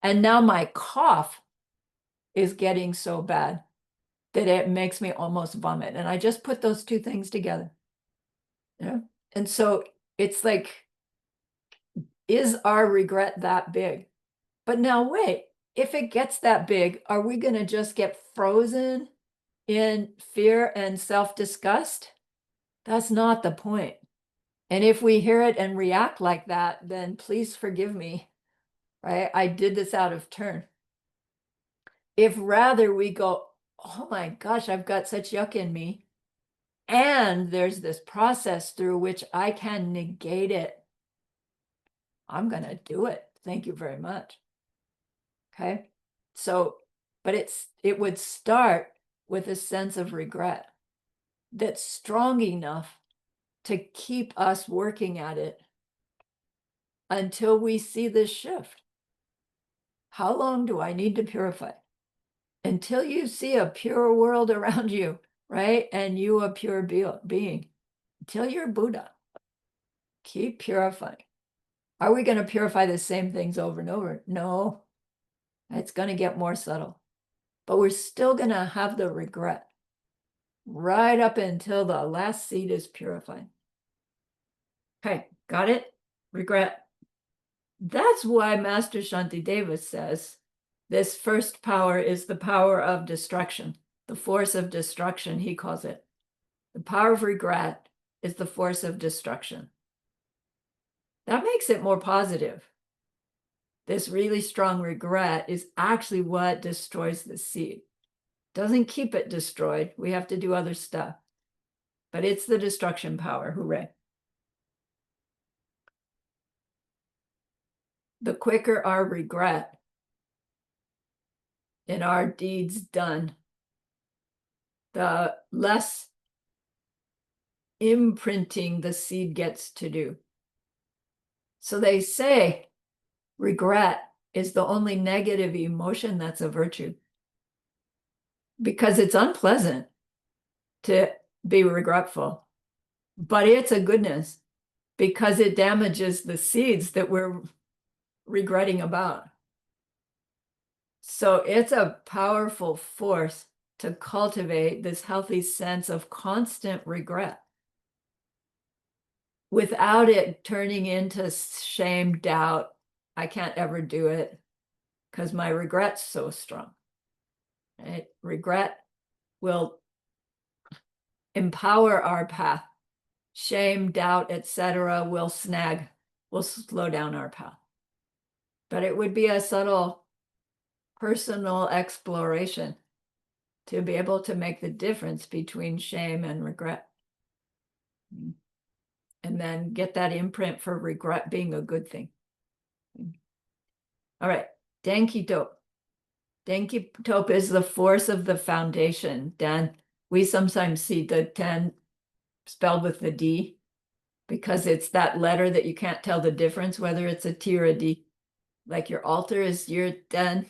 And now my cough is getting so bad that it makes me almost vomit. And I just put those two things together. Yeah. And so it's like, is our regret that big? But now wait, if it gets that big, are we going to just get frozen in fear and self-disgust? That's not the point. And if we hear it and react like that, then please forgive me, right? I did this out of turn. If rather we go, oh my gosh, I've got such yuck in me, and there's this process through which I can negate it, I'm going to do it. Thank you very much. Okay. So, but it would start with a sense of regret that's strong enough to keep us working at it until we see this shift. How long do I need to purify? Until you see a pure world around you, right? And you a pure being, until you're Buddha. Keep purifying. Are we going to purify the same things over and over? No, it's going to get more subtle. But we're still going to have the regret right up until the last seed is purified. Okay, got it? Regret. That's why Master Shantideva says this first power is the power of destruction, the force of destruction, he calls it. The power of regret is the force of destruction. That makes it more positive. This really strong regret is actually what destroys the seed. Doesn't keep it destroyed. We have to do other stuff. But it's the destruction power. Hooray. The quicker our regret in our deeds done, the less imprinting the seed gets to do. So they say regret is the only negative emotion that's a virtue, because it's unpleasant to be regretful, but it's a goodness because it damages the seeds that we're regretting about. So it's a powerful force to cultivate this healthy sense of constant regret without it turning into shame, doubt. I can't ever do it because my regret's so strong. Right? Regret will empower our path. Shame, doubt, etc. will slow down our path. But it would be a subtle personal exploration to be able to make the difference between shame and regret. And then get that imprint for regret being a good thing. All right, Denki Dope. Denki Dope is the force of the foundation. Dan, we sometimes see the 10 spelled with the D because it's that letter that you can't tell the difference whether it's a T or a D. Like your altar is your Den.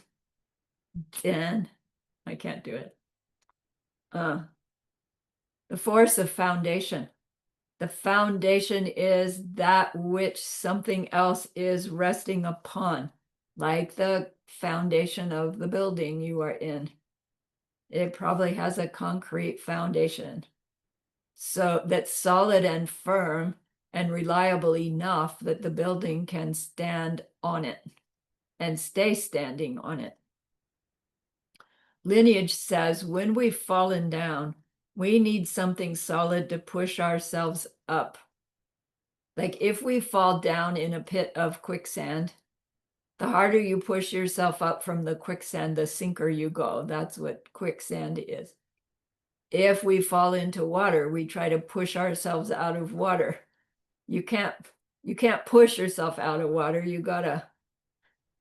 Den. I can't do it. The force of foundation. The foundation is that which something else is resting upon, like the foundation of the building you are in. It probably has a concrete foundation. so that's solid and firm and reliable enough that the building can stand on it and stay standing on it. Lineage says when we've fallen down, we need something solid to push ourselves up. Like if we fall down in a pit of quicksand, the harder you push yourself up from the quicksand, the sinker you go. That's what quicksand is. If we fall into water, we try to push ourselves out of water. You can't push yourself out of water. You gotta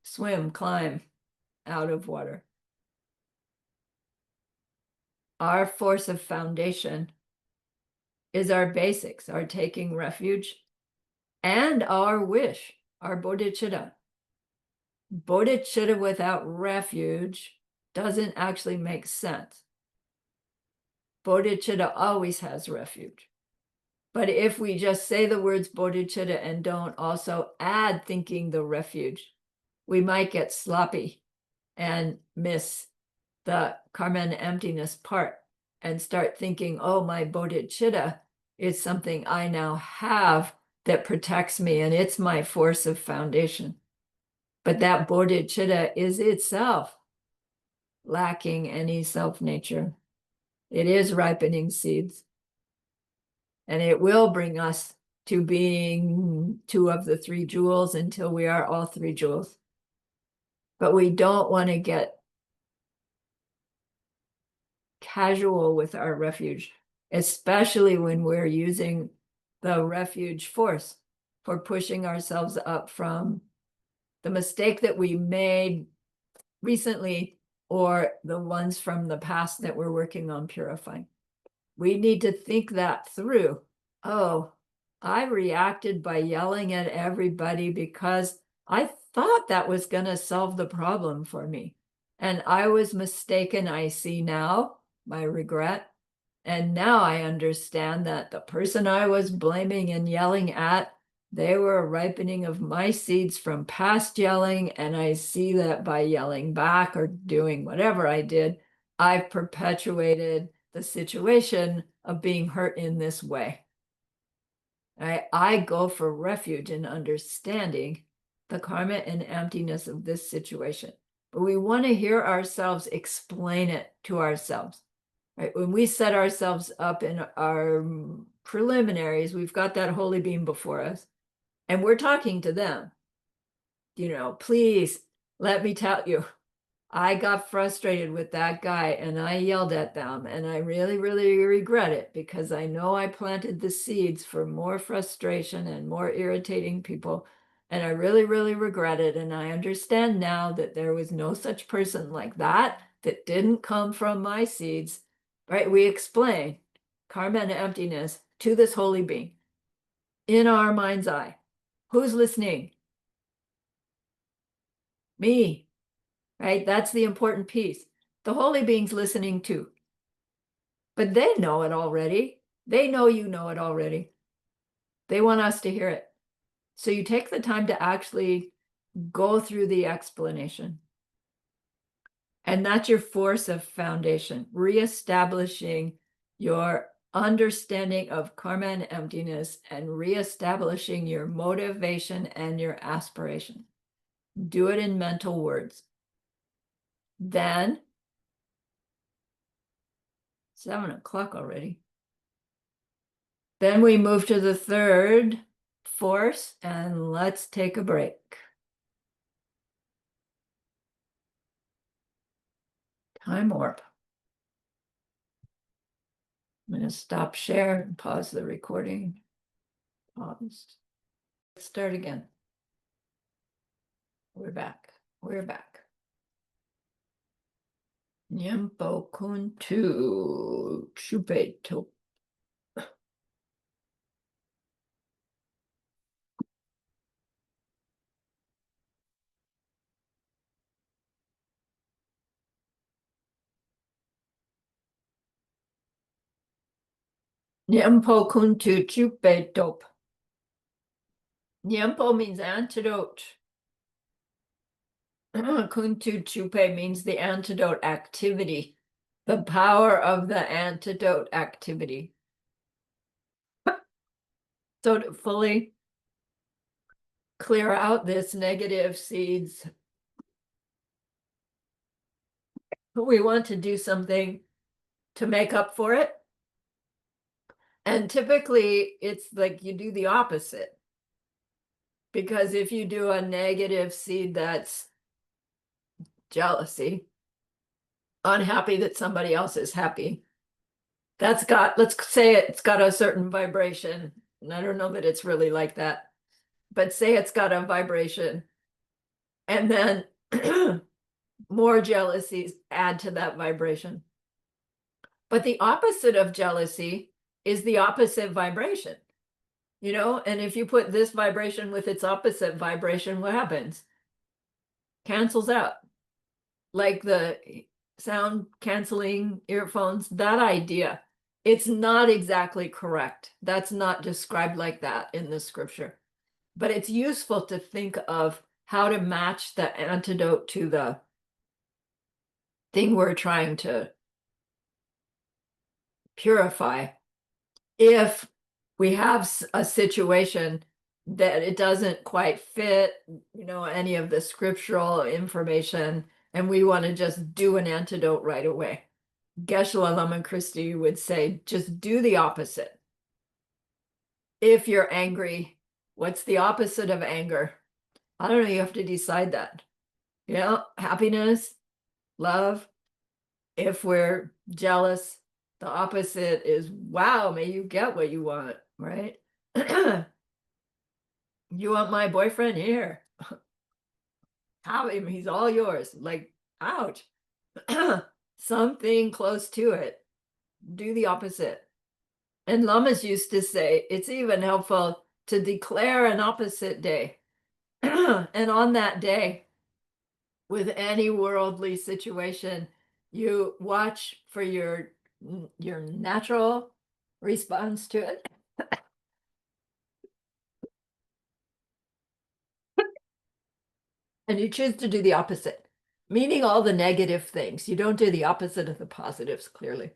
swim, climb out of water. Our force of foundation is our basics, our taking refuge, and our wish, our bodhicitta. Bodhicitta without refuge doesn't actually make sense. Bodhicitta always has refuge. But if we just say the words bodhicitta and don't also add thinking the refuge, we might get sloppy and miss the karma and emptiness part and start thinking, oh, my bodhicitta is something I now have that protects me and it's my force of foundation. But that bodhicitta is itself lacking any self-nature. It is ripening seeds. And it will bring us to being two of the three jewels until we are all three jewels. But we don't want to get casual with our refuge, especially when we're using the refuge force for pushing ourselves up from the mistake that we made recently or the ones from the past that we're working on purifying. We need to think that through. Oh, I reacted by yelling at everybody because I thought that was going to solve the problem for me. And I was mistaken. I see now my regret. And now I understand that the person I was blaming and yelling at, they were a ripening of my seeds from past yelling. And I see that by yelling back or doing whatever I did, I've perpetuated the situation of being hurt in this way. I go for refuge in understanding the karma and emptiness of this situation. But we want to hear ourselves explain it to ourselves. Right? When we set ourselves up in our preliminaries, we've got that holy being before us, and we're talking to them. Please let me tell you, I got frustrated with that guy and I yelled at them, and I really, really regret it because I know I planted the seeds for more frustration and more irritating people. And I really, really regret it. And I understand now that there was no such person like that didn't come from my seeds, right? We explain karma and emptiness to this holy being in our mind's eye. Who's listening? Me. Right? That's the important piece. The holy being's listening too. But they know it already. They know you know it already. They want us to hear it. So you take the time to actually go through the explanation. And that's your force of foundation, reestablishing your understanding of karma and emptiness and reestablishing your motivation and your aspiration. Do it in mental words. Then 7 o'clock already. Then we move to the third force and let's take a break. Time warp. I'm going to stop share and pause the recording. Pause. Let's start again. We're back. We're back. Nyampo kuntu chupeto. Nyampo kuntu chupeto. Nyampo means antidote. Kuntu chupe means the antidote activity, the power of the antidote activity. So to fully clear out this negative seeds, we want to do something to make up for it. And typically it's like you do the opposite. Because if you do a negative seed that's jealousy, unhappy that somebody else is happy, that's got, let's say it's got a certain vibration. And I don't know that it's really like that, but say it's got a vibration. And then more jealousies add to that vibration. But the opposite of jealousy is the opposite vibration, you know? And if you put this vibration with its opposite vibration, what happens? Cancels out. Like the sound canceling earphones, that idea, it's not exactly correct. That's not described like that in the scripture. But it's useful to think of how to match the antidote to the thing we're trying to purify. If we have a situation that it doesn't quite fit, you know, any of the scriptural information, and we want to just do an antidote right away. Geshe-la Lama Christie would say, just do the opposite. If you're angry, what's the opposite of anger? I don't know, you have to decide that. Yeah, happiness, love. If we're jealous, the opposite is, wow, may you get what you want, right? You want my boyfriend here? Have him, he's all yours. Like, ouch. Something close to it. Do the opposite. And lamas used to say, it's even helpful to declare an opposite day. And on that day, with any worldly situation, you watch for your natural response to it. And you choose to do the opposite, meaning all the negative things. You don't do the opposite of the positives, clearly.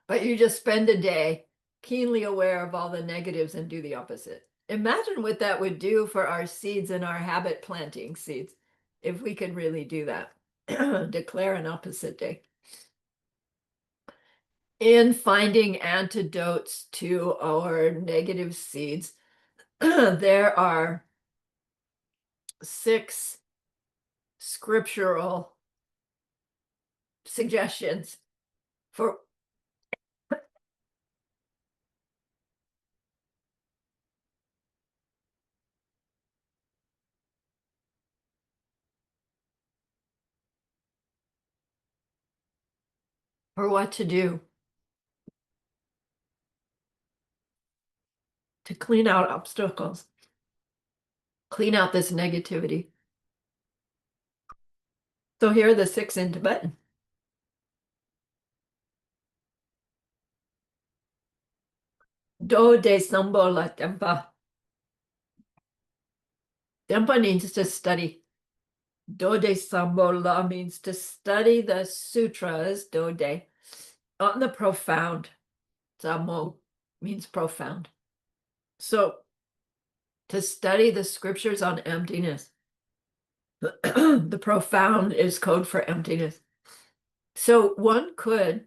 But you just spend a day keenly aware of all the negatives and do the opposite. Imagine what that would do for our seeds and our habit planting seeds, if we could really do that. Declare an opposite day. In finding antidotes to our negative seeds, there are 6 scriptural suggestions for what to do to clean out obstacles, clean out this negativity. So here are the 6 in Tibetan. Do de sambo la tempa. Tempa means to study. Do de sambo la means to study the sutras, do de, on the profound. Sammo means profound. So to study the scriptures on emptiness. The profound is code for emptiness. So one could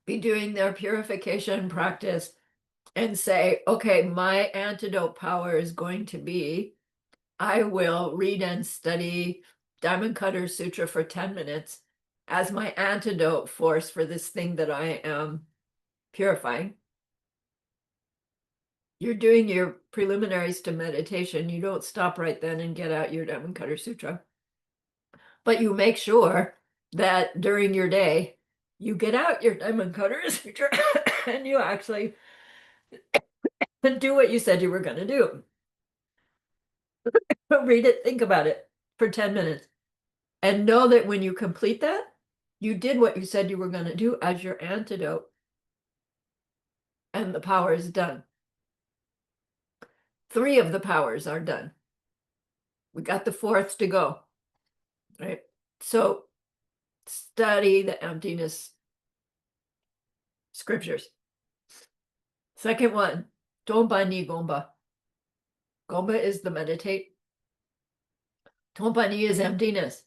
be doing their purification practice and say, okay, my antidote power is going to be, I will read and study Diamond Cutter Sutra for 10 minutes as my antidote force for this thing that I am purifying. You're doing your preliminaries to meditation. You don't stop right then and get out your Diamond Cutter Sutra. But you make sure that during your day, you get out your Diamond Cutter Sutra and you actually do what you said you were going to do. Read it, think about it for 10 minutes. And know that when you complete that, you did what you said you were going to do as your antidote. And the power is done. 3 of the powers are done. We got the 4th to go. Right? So study the emptiness scriptures. Second one, Tomba ni gomba. Gomba is the meditate. Tomba ni is emptiness.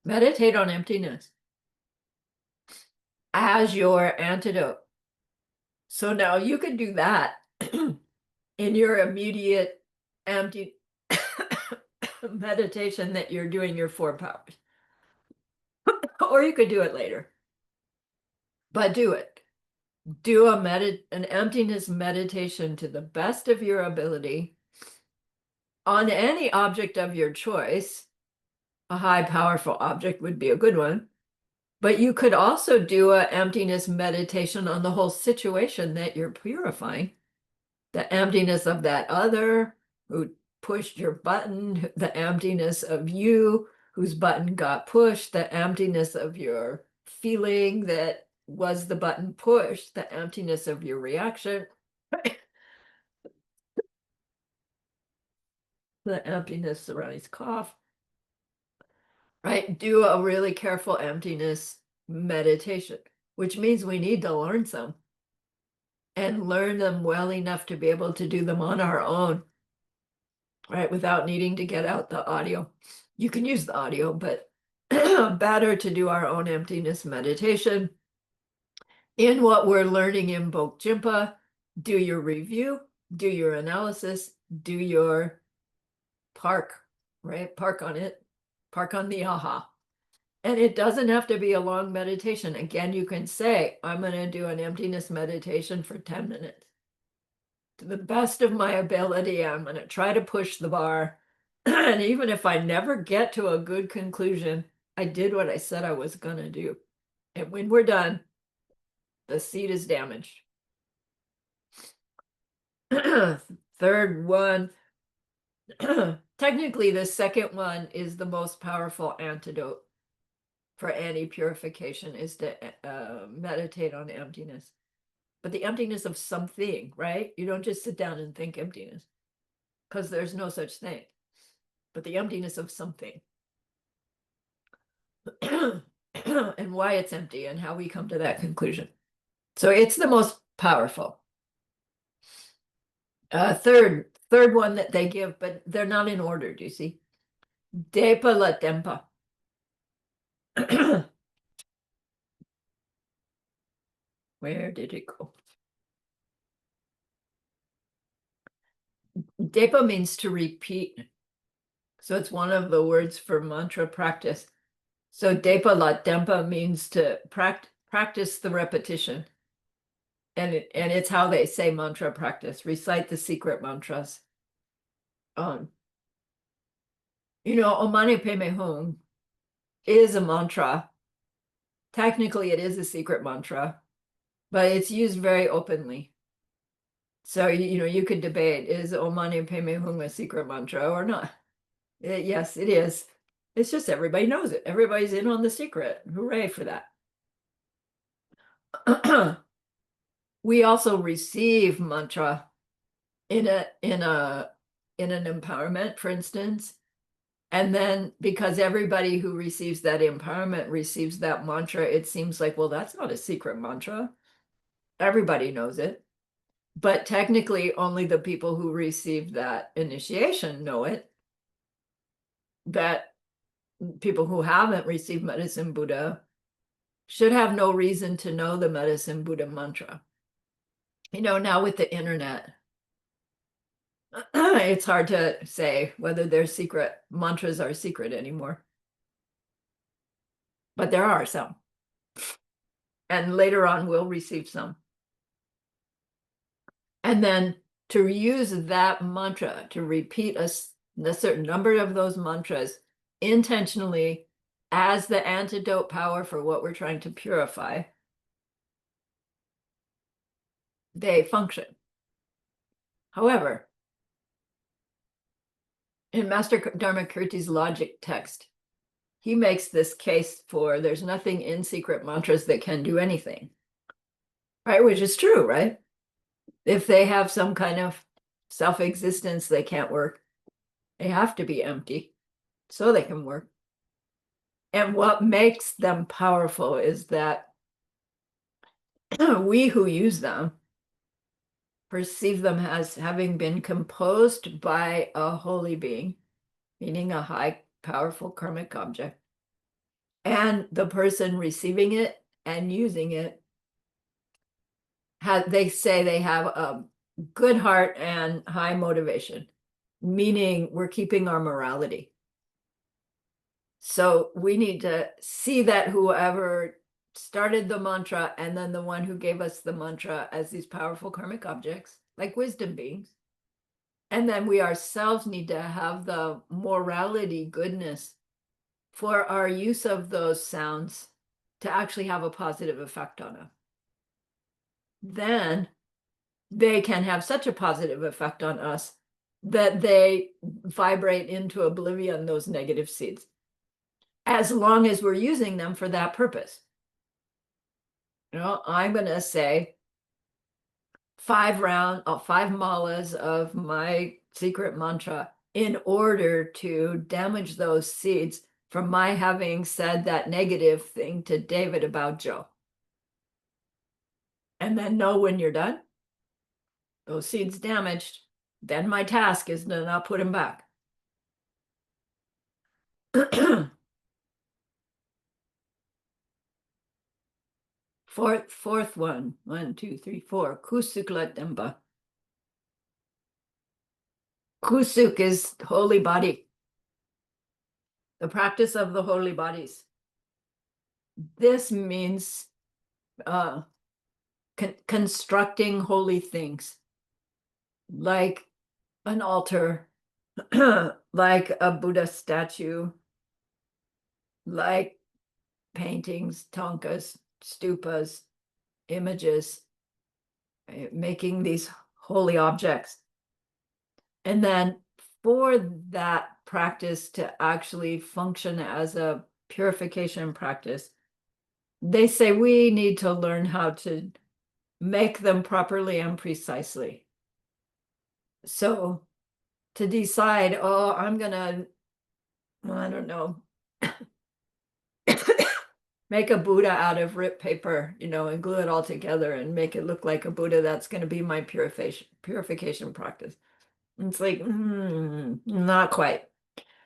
Meditate on emptiness as your antidote. So now you can do that in your immediate empty meditation that you're doing your 4 powers. Or you could do it later. But do it. Do an emptiness meditation to the best of your ability on any object of your choice. A high powerful object would be a good one. But you could also do an emptiness meditation on the whole situation that you're purifying. The emptiness of that other who pushed your button, the emptiness of you whose button got pushed, the emptiness of your feeling that was the button pushed, the emptiness of your reaction, the emptiness surrounding his cough, right? Do a really careful emptiness meditation, which means we need to learn some and learn them well enough to be able to do them on our own, right? Without needing to get out the audio. You can use the audio, but better to do our own emptiness meditation. In what we're learning in Bokjimpa, do your review, do your analysis, do your park, right? Park on it, park on the aha. And it doesn't have to be a long meditation. Again, you can say, I'm going to do an emptiness meditation for 10 minutes. To the best of my ability, I'm going to try to push the bar. And even if I never get to a good conclusion, I did what I said I was going to do. And when we're done, the seed is damaged. Third one, technically the second one is the most powerful antidote for any purification, is to meditate on emptiness. But the emptiness of something, right? You don't just sit down and think emptiness, because there's no such thing. But the emptiness of something. And why it's empty and how we come to that conclusion. So it's the most powerful. Third one that they give, but they're not in order, do you see? Depa la tempa. Where did it go? Depa means to repeat. So it's one of the words for mantra practice. So Depa la tempa means to practice the repetition. And it's how they say mantra practice. Recite the secret mantras. Omane Peme Hum is a mantra. Technically, it is a secret mantra, but it's used very openly. So, you could debate, is Omane Peme Hum a secret mantra or not? Yes, it is. It's just everybody knows it. Everybody's in on the secret. Hooray for that. We also receive mantra in an empowerment, for instance. And then because everybody who receives that empowerment receives that mantra, it seems like, well, that's not a secret mantra. Everybody knows it. But technically, only the people who receive that initiation know it. That people who haven't received Medicine Buddha should have no reason to know the Medicine Buddha mantra. Now with the internet, it's hard to say whether their secret mantras are secret anymore. But there are some. And later on, we'll receive some. And then to use that mantra, to repeat a certain number of those mantras intentionally as the antidote power for what we're trying to purify, they function. However, in Master Dharmakirti's logic text, he makes this case for there's nothing in secret mantras that can do anything, right? Which is true, right? If they have some kind of self-existence, they can't work. They have to be empty so they can work. And what makes them powerful is that we who use them perceive them as having been composed by a holy being, meaning a high, powerful karmic object, and the person receiving it and using it, they say they have a good heart and high motivation, meaning we're keeping our morality. So we need to see that whoever started the mantra and then the one who gave us the mantra as these powerful karmic objects, like wisdom beings. And then we ourselves need to have the morality, goodness for our use of those sounds to actually have a positive effect on us. Then they can have such a positive effect on us that they vibrate into oblivion, those negative seeds, as long as we're using them for that purpose. You know, I'm going to say 5 malas of my secret mantra in order to damage those seeds from my having said that negative thing to David about Joe. And then know when you're done, those seeds damaged, then my task is to not put them back. Fourth one, 1, 2, 3, 4, Kusukla Demba. Kusuk is holy body, the practice of the holy bodies. This means constructing holy things, like an altar, like a Buddha statue, like paintings, tankas, stupas, images, making these holy objects. And then for that practice to actually function as a purification practice, they say we need to learn how to make them properly and precisely. So to decide, oh, I'm gonna, I don't know, make a Buddha out of ripped paper, you know, and glue it all together and make it look like a Buddha, that's going to be my purification practice. And it's like, not quite.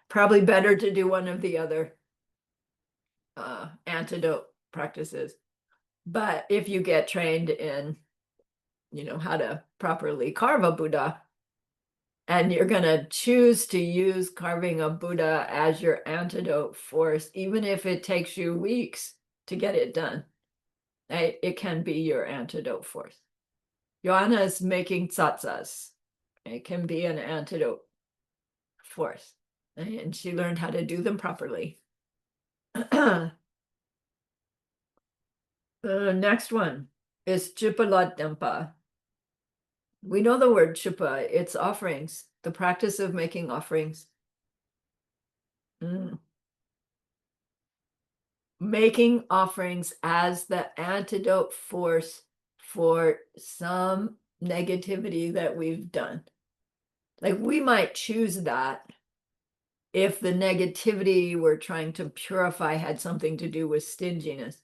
Probably better to do one of the other antidote practices. But if you get trained in, you know, how to properly carve a Buddha, and you're going to choose to use carving a Buddha as your antidote force, even if it takes you weeks to get it done, it can be your antidote force. Joanna is making tsatsas. It can be an antidote force. And she learned how to do them properly. The next one is Chipalat Dempa. We know the word chupa, it's offerings, the practice of making offerings. Making offerings as the antidote force for some negativity that we've done. Like we might choose that if the negativity we're trying to purify had something to do with stinginess.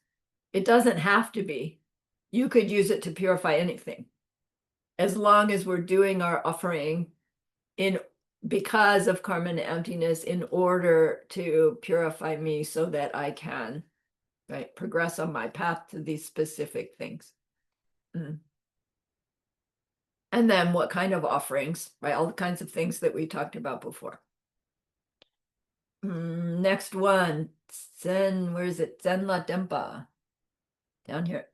It doesn't have to be. You could use it to purify anything, as long as we're doing our offering because of karma and emptiness in order to purify me so that I can, right, progress on my path to these specific things. And then what kind of offerings, right? All the kinds of things that we talked about before. Next one, Zen, where is it? Zen La Dempa, down here.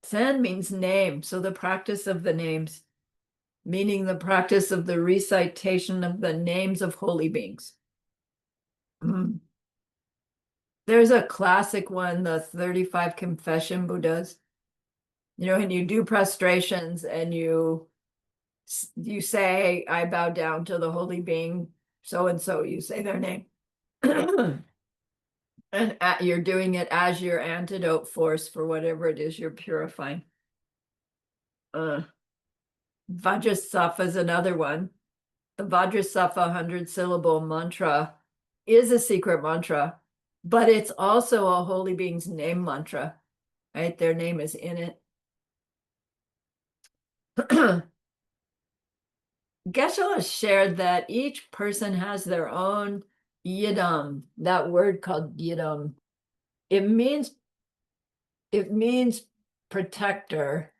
Zen means name, so the practice of the names, meaning the practice of the recitation of the names of holy beings. There's a classic one, the 35 Confession Buddhas. You know, and you do prostrations and you say, I bow down to the holy being, so-and-so, you say their name. And you're doing it as your antidote force for whatever it is you're purifying. Vajrasattva is another one. The Vajrasattva 100-syllable mantra is a secret mantra, but it's also a holy being's name mantra, right? Their name is in it. Geshe shared that each person has their own yidam, that word called yidam. It means protector.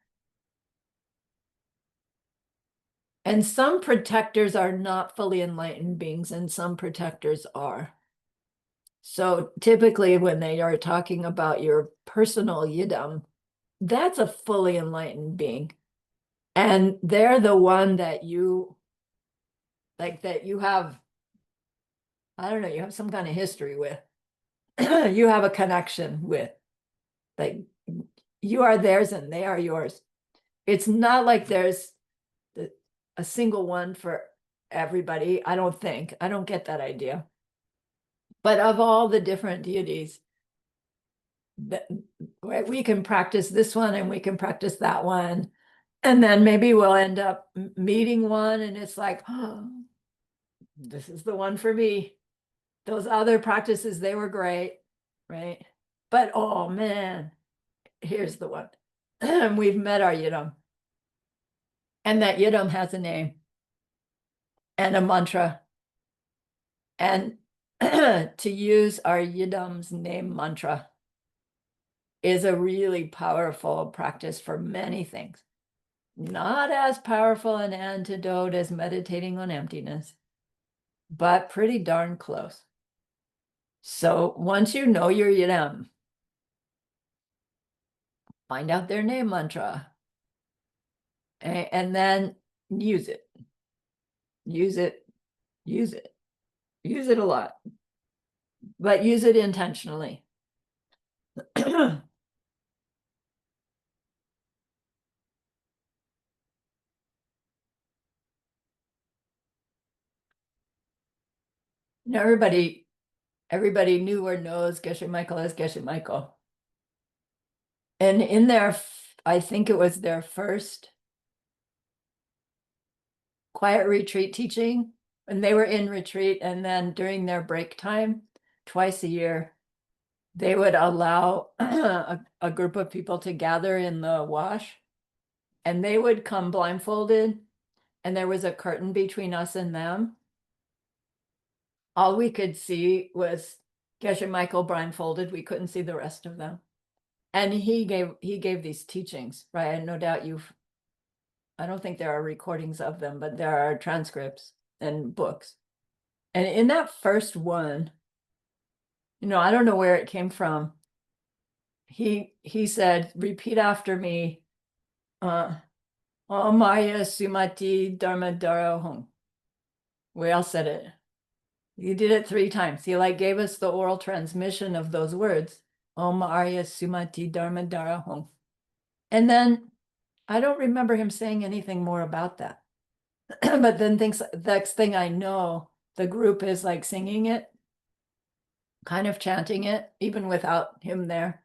And some protectors are not fully enlightened beings, and some protectors are. So typically when they are talking about your personal yidam, that's a fully enlightened being. And they're the one that you like, that you have, I don't know, you have some kind of history with. You have a connection with. Like, you are theirs and they are yours. It's not like there's a single one for everybody. I don't think. I don't get that idea. But of all the different deities, we can practice this one and we can practice that one. And then maybe we'll end up meeting one and it's like, oh, this is the one for me. Those other practices, they were great, right? But oh man, here's the one. We've met our yidam. And that yidam has a name and a mantra. And to use our yidam's name mantra is a really powerful practice for many things. Not as powerful an antidote as meditating on emptiness, but pretty darn close. So once you know your yidam, find out their name mantra, and then use it. Use it, use it, use it a lot, but use it intentionally. Now everybody knew or knows Geshe Michael as Geshe Michael. And in their, I think it was their first quiet retreat teaching, and they were in retreat, and then during their break time, twice a year, they would allow a group of people to gather in the wash, and they would come blindfolded, and there was a curtain between us and them. All we could see was Geshe Michael blindfolded. We couldn't see the rest of them. And he gave these teachings, right? And no doubt I don't think there are recordings of them, but there are transcripts and books. And in that first one, I don't know where it came from. He said, repeat after me, Maya Sumati Dharma Dara Hong. We all said it. He did it 3 times. He gave us the oral transmission of those words. Om Arya Sumati Dharma Dara Hong. And then I don't remember him saying anything more about that. But then next thing I know, the group is singing it, kind of chanting it, even without him there.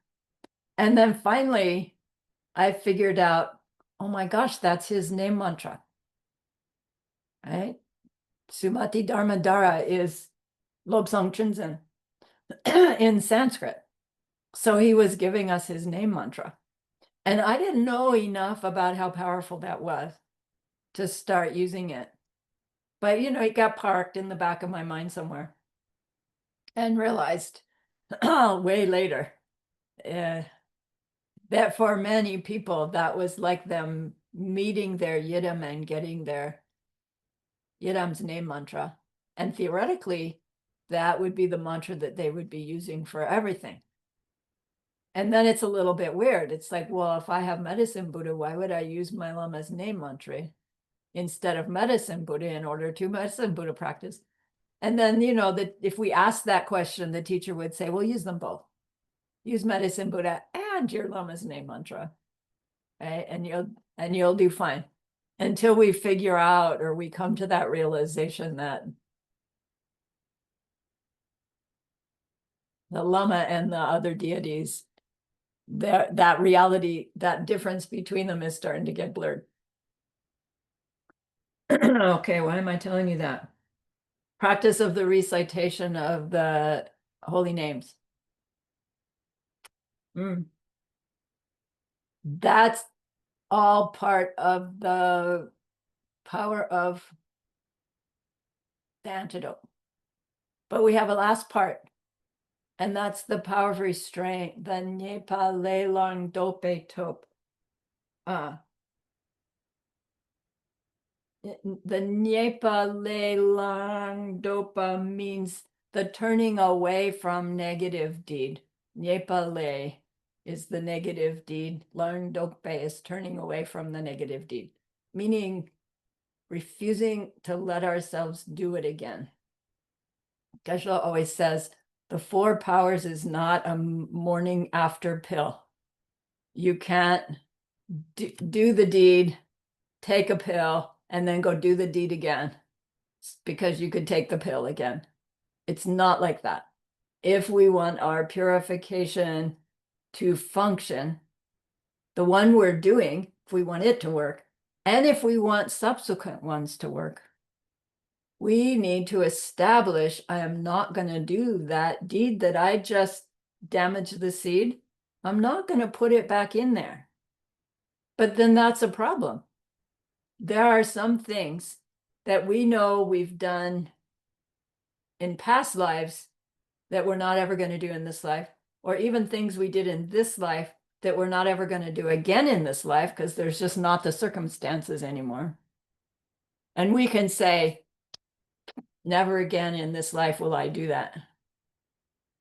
And then finally, I figured out, oh my gosh, that's his name mantra, right? Sumati Dharma Dara is Lobsang Chinzen in Sanskrit. So he was giving us his name mantra. And I didn't know enough about how powerful that was to start using it. But, it got parked in the back of my mind somewhere and realized way later that for many people, that was like them meeting their yidam and getting their yidam's name mantra. And theoretically, that would be the mantra that they would be using for everything. And then it's a little bit weird. It's like, well, if I have medicine Buddha, why would I use my lama's name mantra instead of medicine Buddha in order to medicine Buddha practice? And then, that if we ask that question, the teacher would say, well, use them both. Use medicine Buddha and your lama's name mantra, right? And you'll do fine until we figure out, or we come to that realization that the lama and the other deities, that reality, that difference between them is starting to get blurred. Okay, why am I telling you that? Practice of the recitation of the holy names. That's all part of the power of the antidote. But we have a last part, and that's the power of restraint, the Nyepa Lelang Dope Top. The Nyepa Lelang Dopa means the turning away from negative deed. Nyepa Le is the negative deed. Lang Dope is turning away from the negative deed, meaning refusing to let ourselves do it again. Geshe always says the 4 powers is not a morning after pill. You can't do the deed, take a pill, and then go do the deed again because you could take the pill again. It's not like that. If we want our purification to function, the one we're doing, if we want it to work, and if we want subsequent ones to work, we need to establish I am not going to do that deed that I just damaged the seed. I'm not going to put it back in there. But then that's a problem. There are some things that we know we've done in past lives that we're not ever going to do in this life, or even things we did in this life that we're not ever going to do again in this life because there's just not the circumstances anymore. And we can say, never again in this life will I do that.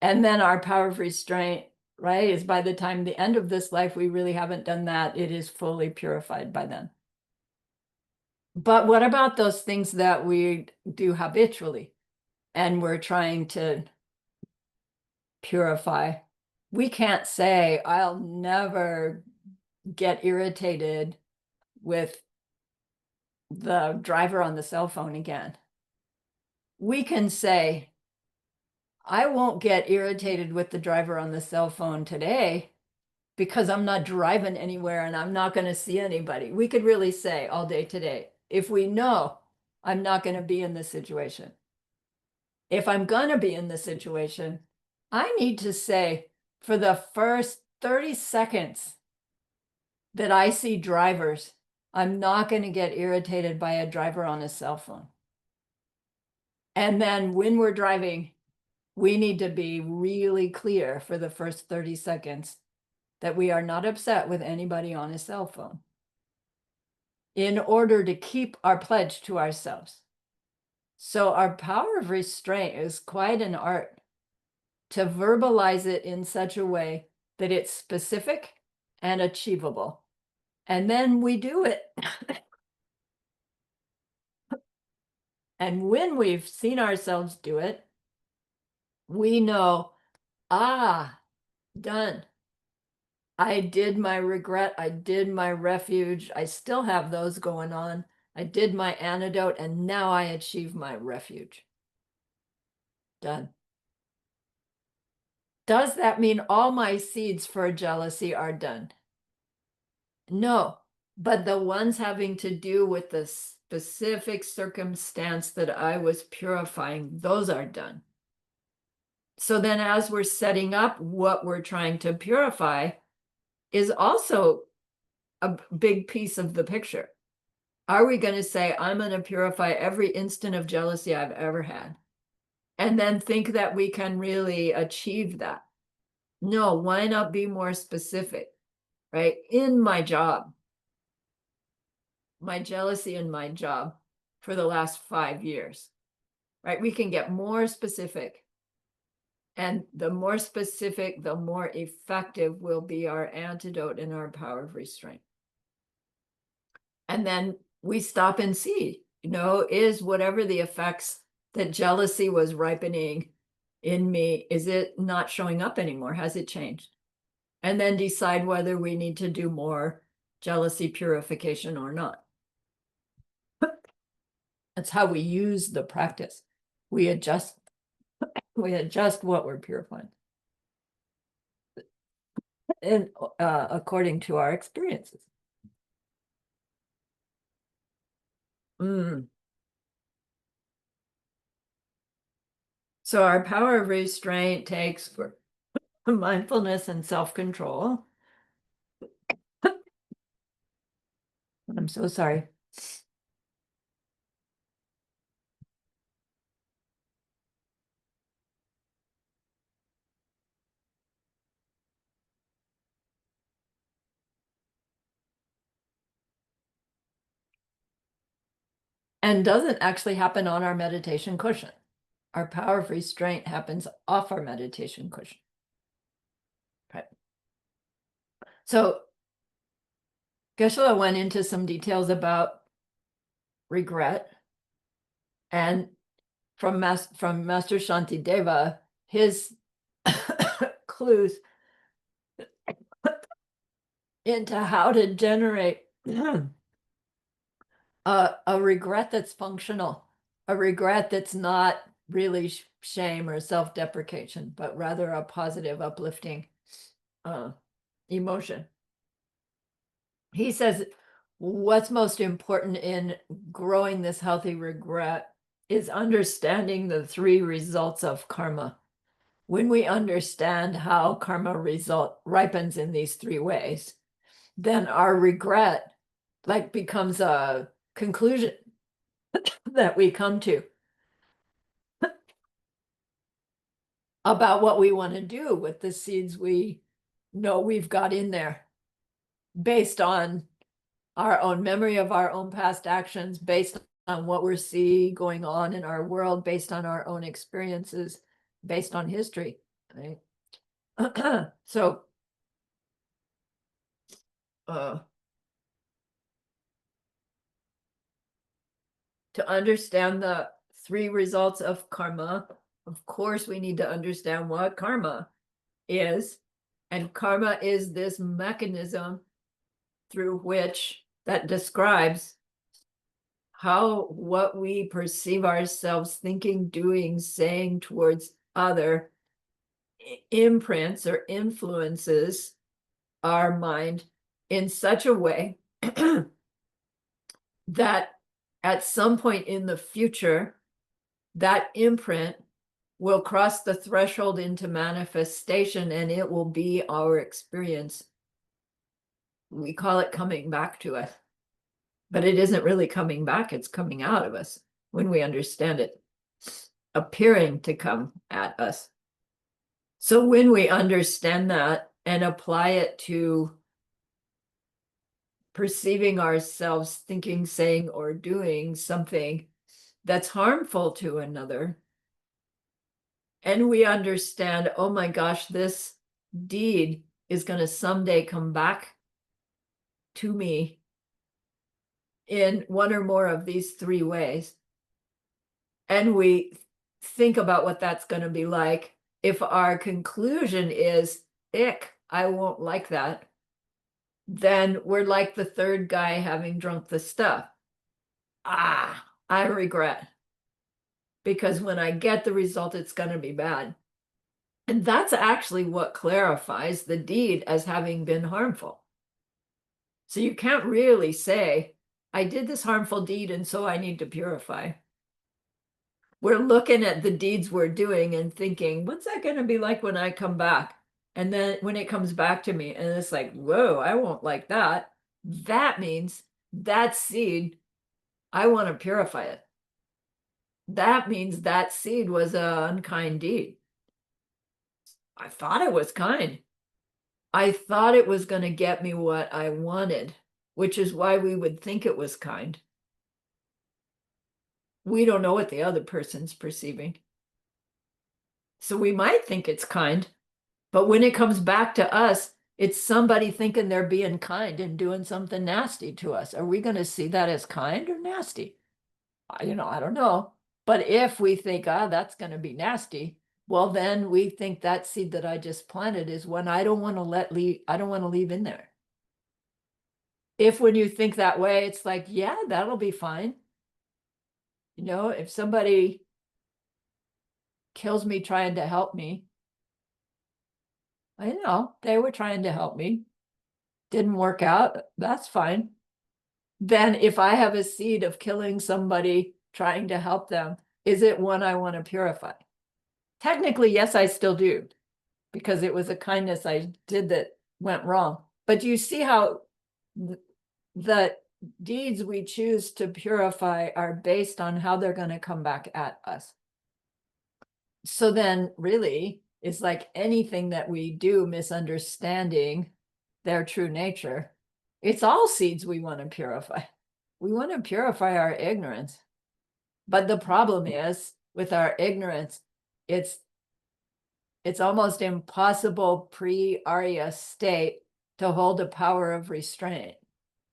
And then our power of restraint, right, is by the time the end of this life, we really haven't done that. It is fully purified by then. But what about those things that we do habitually and we're trying to purify? We can't say, I'll never get irritated with the driver on the cell phone again. We can say, I won't get irritated with the driver on the cell phone today because I'm not driving anywhere and I'm not going to see anybody. We could really say all day today, if we know I'm not going to be in this situation. If I'm going to be in this situation, I need to say for the first 30 seconds that I see drivers, I'm not going to get irritated by a driver on a cell phone. And then when we're driving, we need to be really clear for the first 30 seconds that we are not upset with anybody on a cell phone in order to keep our pledge to ourselves. So our power of restraint is quite an art to verbalize it in such a way that it's specific and achievable. And then we do it. And when we've seen ourselves do it, we know, done. I did my regret. I did my refuge. I still have those going on. I did my antidote, and now I achieve my refuge. Done. Does that mean all my seeds for jealousy are done? No, but the ones having to do with the specific circumstance that I was purifying, those are done. So then as we're setting up what we're trying to purify is also a big piece of the picture. Are we going to say, I'm going to purify every instant of jealousy I've ever had? And then think that we can really achieve that? No, why not be more specific, right? In my job, my jealousy in my job for the last 5 years, right? We can get more specific. And the more specific, the more effective will be our antidote and our power of restraint. And then we stop and see, is whatever the effects that jealousy was ripening in me, is it not showing up anymore? Has it changed? And then decide whether we need to do more jealousy purification or not. That's how we use the practice. We adjust what we're purifying. And according to our experiences. So our power of restraint takes for mindfulness and self-control. I'm so sorry. And doesn't actually happen on our meditation cushion. Our power of restraint happens off our meditation cushion. Right. So Geshe-la went into some details about regret, and from Master Shantideva, his clues into how to generate a regret that's functional, a regret that's not really shame or self-deprecation, but rather a positive, uplifting emotion. He says what's most important in growing this healthy regret is understanding the 3 results of karma. When we understand how karma ripens in these 3 ways, then our regret becomes a conclusion that we come to about what we want to do with the seeds we know we've got in there, based on our own memory of our own past actions, based on what we're seeing going on in our world, based on our own experiences, based on history, right? So to understand the 3 results of karma, of course, we need to understand what karma is. And karma is this mechanism through which that describes how what we perceive ourselves thinking, doing, saying towards other imprints or influences our mind in such a way that at some point in the future, that imprint will cross the threshold into manifestation, and it will be our experience. We call it coming back to us, but it isn't really coming back. It's coming out of us when we understand it, appearing to come at us. So when we understand that and apply it to perceiving ourselves thinking, saying, or doing something that's harmful to another, and we understand, oh my gosh, this deed is going to someday come back to me in one or more of these 3 ways, and we think about what that's going to be like, if our conclusion is, ick, I won't like that, then we're like the 3rd guy having drunk the stuff. I regret, because when I get the result, it's going to be bad. And that's actually what clarifies the deed as having been harmful. So you can't really say, I did this harmful deed, and so I need to purify. We're looking at the deeds we're doing and thinking, what's that going to be like when I come back? And then when it comes back to me, and it's like, whoa, I won't like that. That means that seed, I want to purify it. That means that seed was an unkind deed. I thought it was kind. I thought it was going to get me what I wanted, which is why we would think it was kind. We don't know what the other person's perceiving. So we might think it's kind, but when it comes back to us, it's somebody thinking they're being kind and doing something nasty to us. Are we going to see that as kind or nasty? I don't know. But if we think, that's going to be nasty, well, then we think that seed that I just planted is one I don't want to leave in there. If when you think that way, it's like, yeah, that'll be fine. If somebody kills me trying to help me, I know they were trying to help me, didn't work out, that's fine. Then if I have a seed of killing somebody trying to help them, is it one I want to purify? Technically, yes, I still do, because it was a kindness I did that went wrong. But do you see how the deeds we choose to purify are based on how they're going to come back at us. So then really it's like anything that we do misunderstanding their true nature. It's all seeds we want to purify. We want to purify our ignorance. But the problem is with our ignorance, it's almost impossible pre-Arya state to hold a power of restraint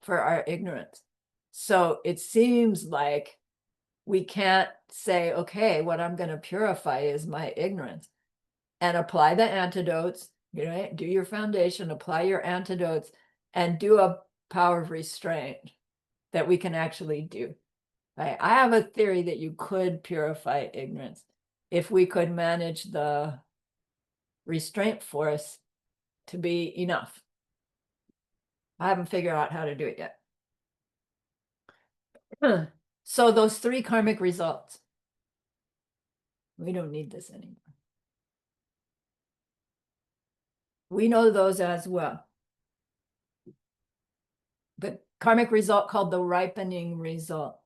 for our ignorance. So it seems like we can't say, okay, what I'm going to purify is my ignorance, and apply the antidotes, do your foundation, apply your antidotes, and do a power of restraint that we can actually do. Right? I have a theory that you could purify ignorance if we could manage the restraint force to be enough. I haven't figured out how to do it yet. So those 3 karmic results, we don't need this anymore. We know those as well. The karmic result called the ripening result,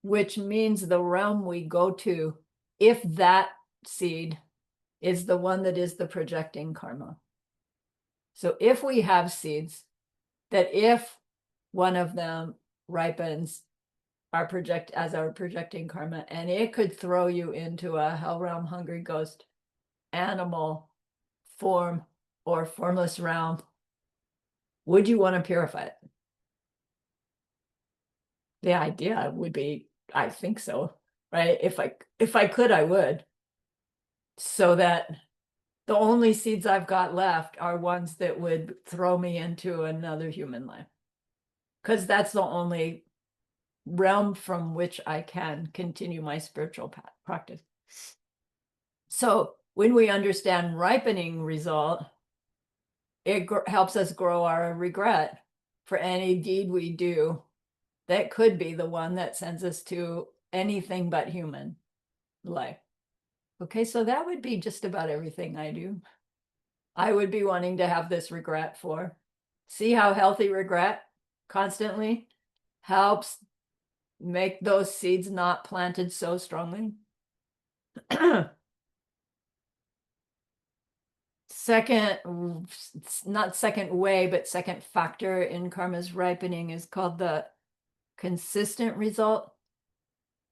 which means the realm we go to if that seed is the one that is the projecting karma. So if we have seeds that if one of them ripens our projecting karma, and it could throw you into a hell realm, hungry ghost, animal form, or formless realm, would you want to purify it? The idea would be, I think so, right? If I could, I would. So that the only seeds I've got left are ones that would throw me into another human life. Because that's the only realm from which I can continue my spiritual practice. So when we understand ripening result, it helps us grow our regret for any deed we do that could be the one that sends us to anything but human life. Okay, so that would be just about everything I do. I would be wanting to have this regret for. See how healthy regret constantly helps make those seeds not planted so strongly. Second, not second way, but second factor in karma's ripening is called the consistent result.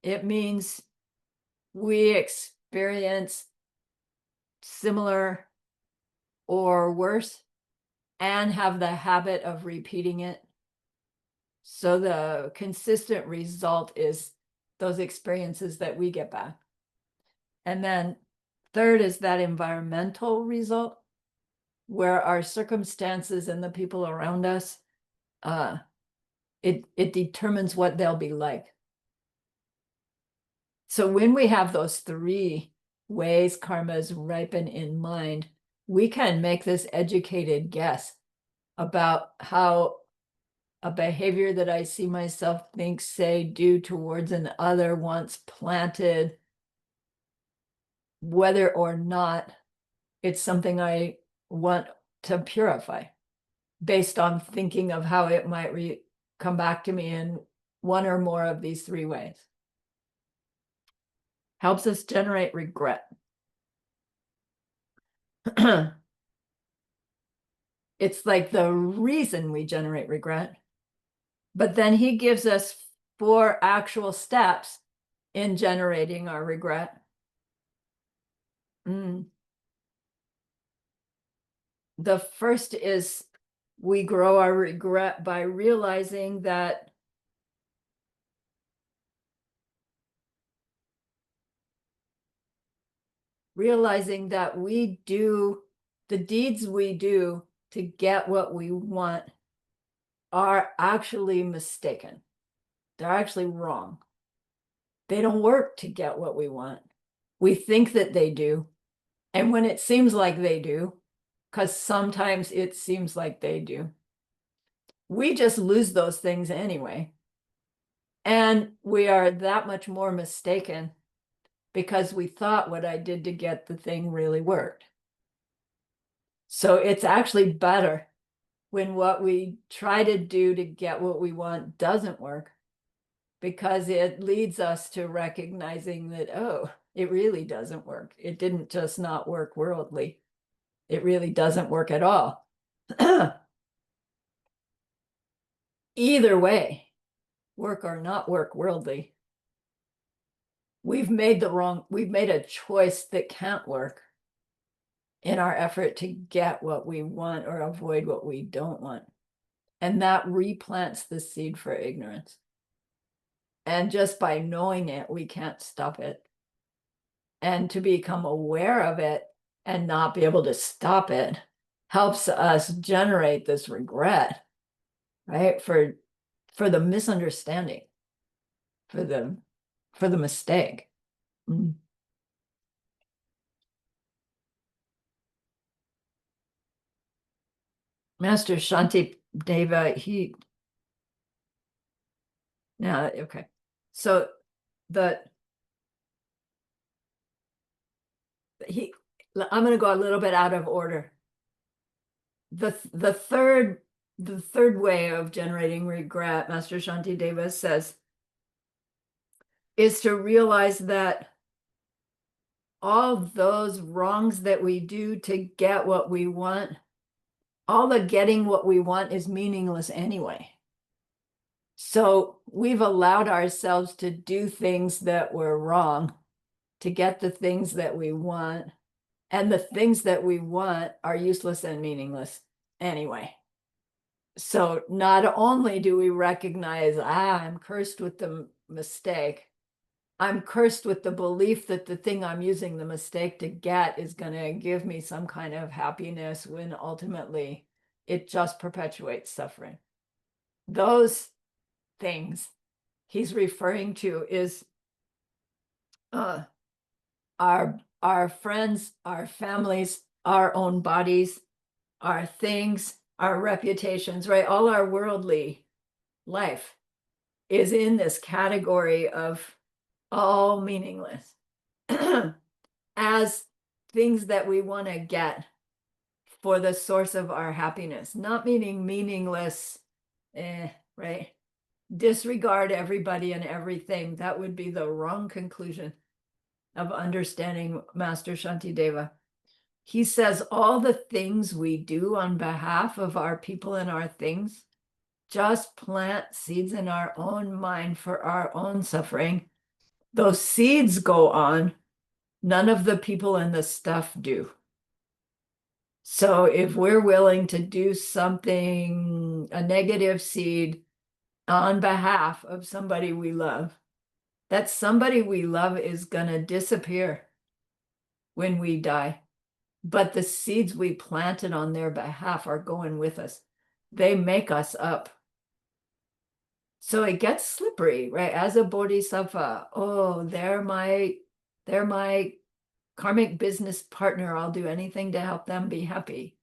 It means we experience similar or worse and have the habit of repeating it. So the consistent result is those experiences that we get back. And then third is that environmental result, where our circumstances and the people around us, it determines what they'll be like. So when we have those 3 ways karmas ripen in mind, we can make this educated guess about how a behavior that I see myself think, say, do towards an other once planted, whether or not it's something I want to purify based on thinking of how it might come back to me in one or more of these 3 ways. Helps us generate regret. It's like the reason we generate regret. But then he gives us 4 actual steps in generating our regret. The first is we grow our regret by realizing that we do the deeds we do to get what we want are actually mistaken. They're actually wrong. They don't work to get what we want. We think that they do. And when it seems like they do, because sometimes it seems like they do, we just lose those things anyway. And we are that much more mistaken because we thought what I did to get the thing really worked. So it's actually better when what we try to do to get what we want doesn't work, because it leads us to recognizing that, oh, it really doesn't work. It didn't just not work worldly. It really doesn't work at all. Either way, work or not work worldly, we've made a choice that can't work in our effort to get what we want or avoid what we don't want. And that replants the seed for ignorance. And just by knowing it, we can't stop it. And to become aware of it and not be able to stop it helps us generate this regret, right? For the misunderstanding, for the mistake. Mm. Master Shanti Deva, okay. So I'm going to go a little bit out of order. The third way of generating regret, Master Shanti Deva says, is to realize that all those wrongs that we do to get what we want, all the getting what we want is meaningless anyway. So we've allowed ourselves to do things that were wrong to get the things that we want. And the things that we want are useless and meaningless anyway. So not only do we recognize, I'm cursed with the mistake, I'm cursed with the belief that the thing I'm using the mistake to get is going to give me some kind of happiness, when ultimately it just perpetuates suffering. Those things he's referring to is our friends, our families, our own bodies, our things, our reputations, right? All our worldly life is in this category of all meaningless as things that we want to get for the source of our happiness, not meaning meaningless, right? Disregard everybody and everything. That would be the wrong conclusion of understanding Master Shantideva. He says all the things we do on behalf of our people and our things just plant seeds in our own mind for our own suffering. Those seeds go on. None of the people and the stuff do. So if we're willing to do something, a negative seed on behalf of somebody we love, that somebody we love is going to disappear when we die. But the seeds we planted on their behalf are going with us. They make us up. So it gets slippery, right? As a bodhisattva, oh, they're my karmic business partner. I'll do anything to help them be happy.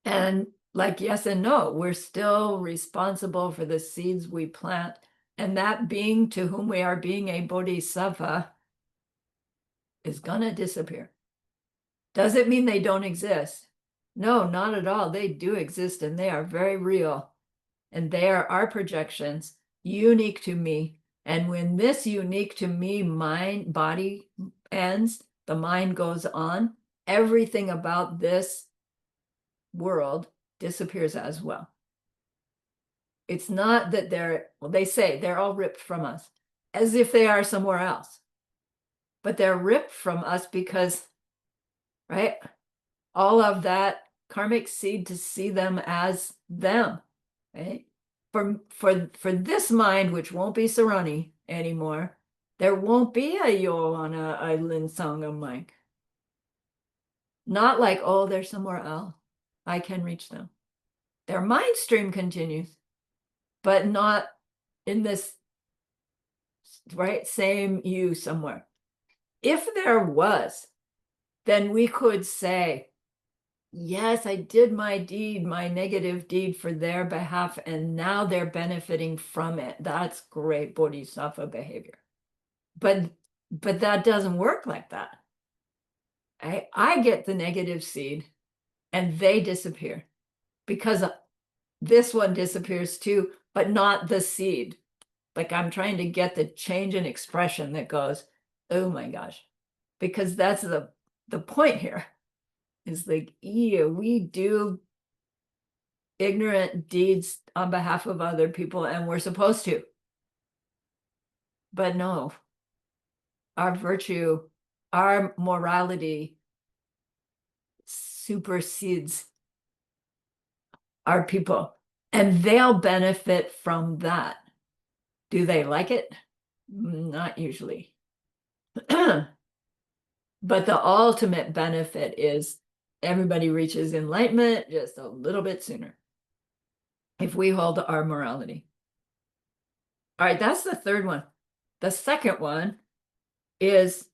And like, yes and no, we're still responsible for the seeds we plant. And that being to whom we are being a bodhisattva is gonna disappear. Does it mean they don't exist? No, not at all. They do exist, and they are very real. And they are our projections, unique to me. And when this unique to me mind, body ends, the mind goes on, everything about this world disappears as well. It's not that they say they're all ripped from us, as if they are somewhere else. But they're ripped from us because, right, all of that karmic seed to see them as them, right? For this mind, which won't be Sarani anymore, there won't be a yo on a Lin Sangam mic. Not like, oh, they're somewhere else. I can reach them. Their mind stream continues, but not in this, right, same you somewhere. If there was, then we could say, yes, I did my deed, my negative deed for their behalf, and now they're benefiting from it. That's great bodhisattva behavior. But that doesn't work like that. I get the negative seed, and they disappear because this one disappears too, but not the seed. Like I'm trying to get the change in expression that goes, oh my gosh, because that's the point here is like, we do ignorant deeds on behalf of other people and we're supposed to. But no, our virtue, our morality supersedes our people, and they'll benefit from that. Do they like it? Not usually. But the ultimate benefit is everybody reaches enlightenment just a little bit sooner if we hold our morality. All right, that's the third one. The second one is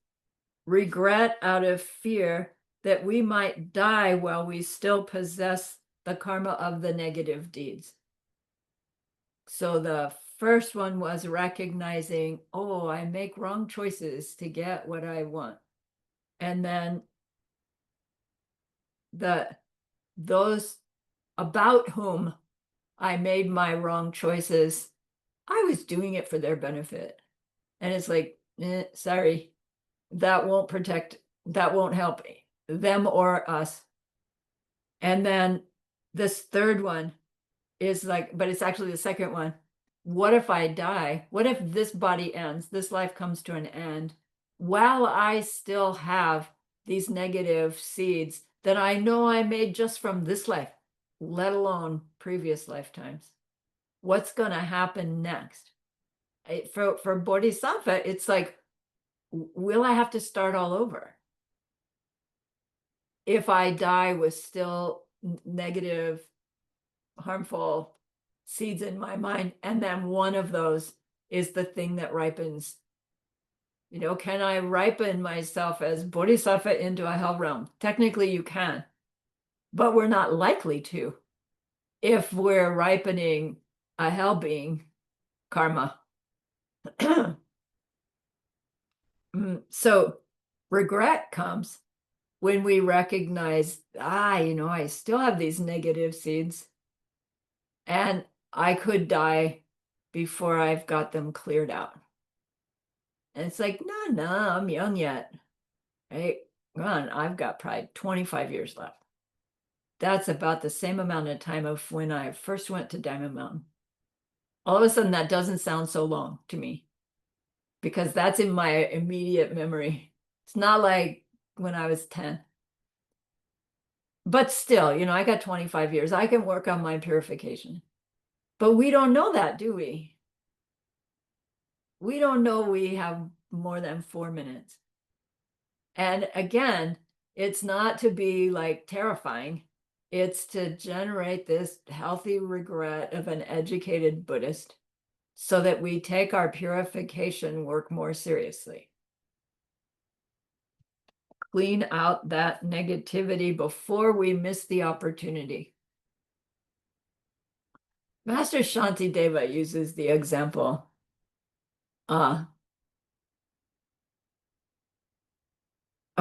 regret out of fear that we might die while we still possess the karma of the negative deeds. So the first one was recognizing, oh, I make wrong choices to get what I want. And then those about whom I made my wrong choices, I was doing it for their benefit. And it's like, sorry, that won't help them or us. And then this third one is like, but it's actually the second one. What if I die? What if this body ends, this life comes to an end, while I still have these negative seeds that I know I made just from this life, let alone previous lifetimes? What's going to happen next? For Bodhisattva, it's like, will I have to start all over? If I die with still negative, harmful seeds in my mind, and then one of those is the thing that ripens. Can I ripen myself as Bodhisattva into a hell realm? Technically you can, but we're not likely to if we're ripening a hell being karma. So regret comes when we recognize, I still have these negative seeds and I could die before I've got them cleared out. And it's like, no, I'm young yet. Right? Run, I've got probably 25 years left. That's about the same amount of time of when I first went to Diamond Mountain. All of a sudden, that doesn't sound so long to me because that's in my immediate memory. It's not like when I was 10. But still, I got 25 years. I can work on my purification. But we don't know that, do we? We don't know we have more than 4 minutes. And again, it's not to be like terrifying. It's to generate this healthy regret of an educated Buddhist so that we take our purification work more seriously. Clean out that negativity before we miss the opportunity. Master Shantideva uses the example. A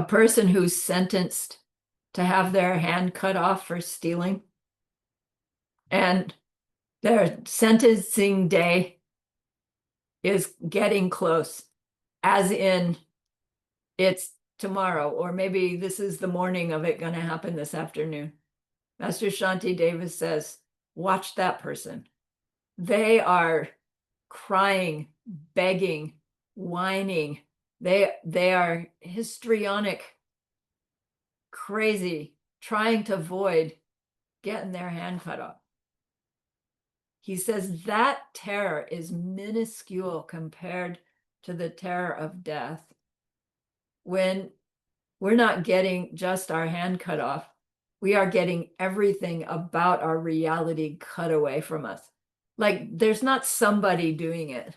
person who's sentenced to have their hand cut off for stealing, and their sentencing day is getting close, as in it's tomorrow, or maybe this is the morning of it going to happen this afternoon. Master Shantideva says, watch that person. They are crying, begging, whining. They are histrionic, crazy, trying to avoid getting their hand cut off. He says that terror is minuscule compared to the terror of death. When we're not getting just our hand cut off, we are getting everything about our reality cut away from us. Like there's not somebody doing it.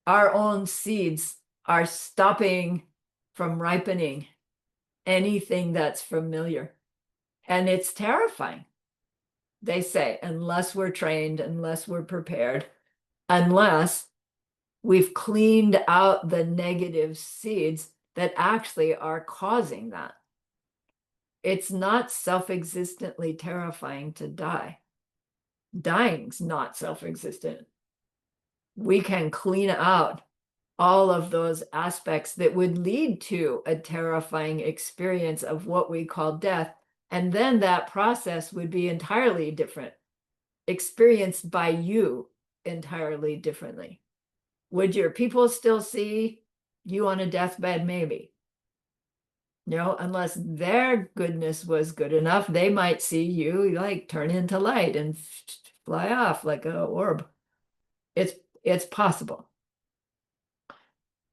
Our own seeds are stopping from ripening anything that's familiar. And it's terrifying. They say, unless we're trained, unless we're prepared, unless we've cleaned out the negative seeds that actually are causing that. it's not self-existently terrifying to die. Dying's not self-existent. We can clean out all of those aspects that would lead to a terrifying experience of what we call death. And then that process would be entirely different, experienced by you entirely differently. Would your people still see you on a deathbed? Maybe. Unless their goodness was good enough, they might see you like turn into light and fly off like an orb. It's possible.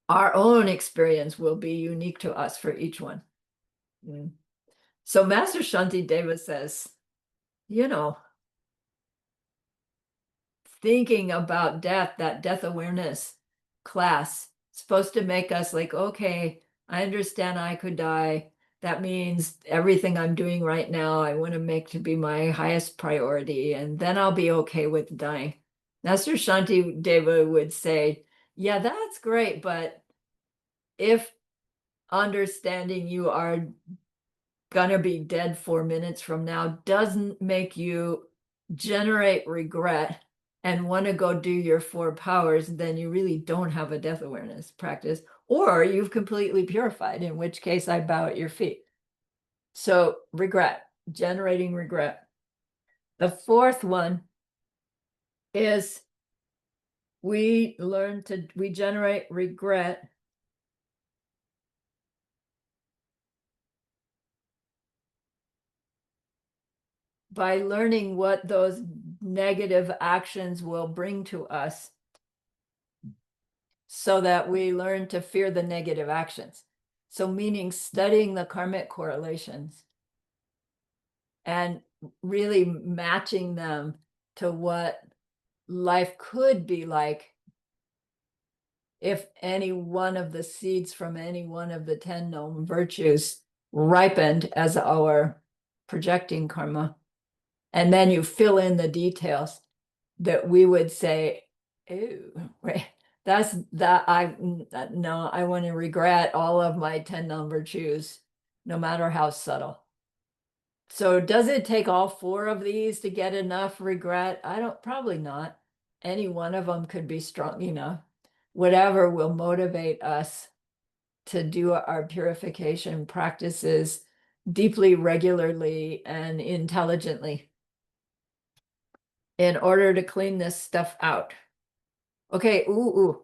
Our own experience will be unique to us for each one. So Master Shanti Deva says, thinking about death, that death awareness class, supposed to make us like, okay, I understand I could die. That means everything I'm doing right now, I want to make to be my highest priority, and then I'll be okay with dying. Master Shanti Deva would say, yeah, that's great, but if understanding you are gonna be dead 4 minutes from now doesn't make you generate regret and want to go do your 4 powers, then you really don't have a death awareness practice, or you've completely purified, in which case I bow at your feet. So regret, generating regret. The fourth one is we generate regret by learning what those negative actions will bring to us, so that we learn to fear the negative actions. So meaning studying the karmic correlations and really matching them to what life could be like if any one of the seeds from any one of the 10 known virtues ripened as our projecting karma. And then you fill in the details that we would say, "Ew, right? That's that I no, I want to regret all of my 10 known virtues, no matter how subtle." So does it take all 4 of these to get enough regret? Probably not. Any one of them could be strong enough. Whatever will motivate us to do our purification practices deeply, regularly, and intelligently in order to clean this stuff out. Okay, ooh.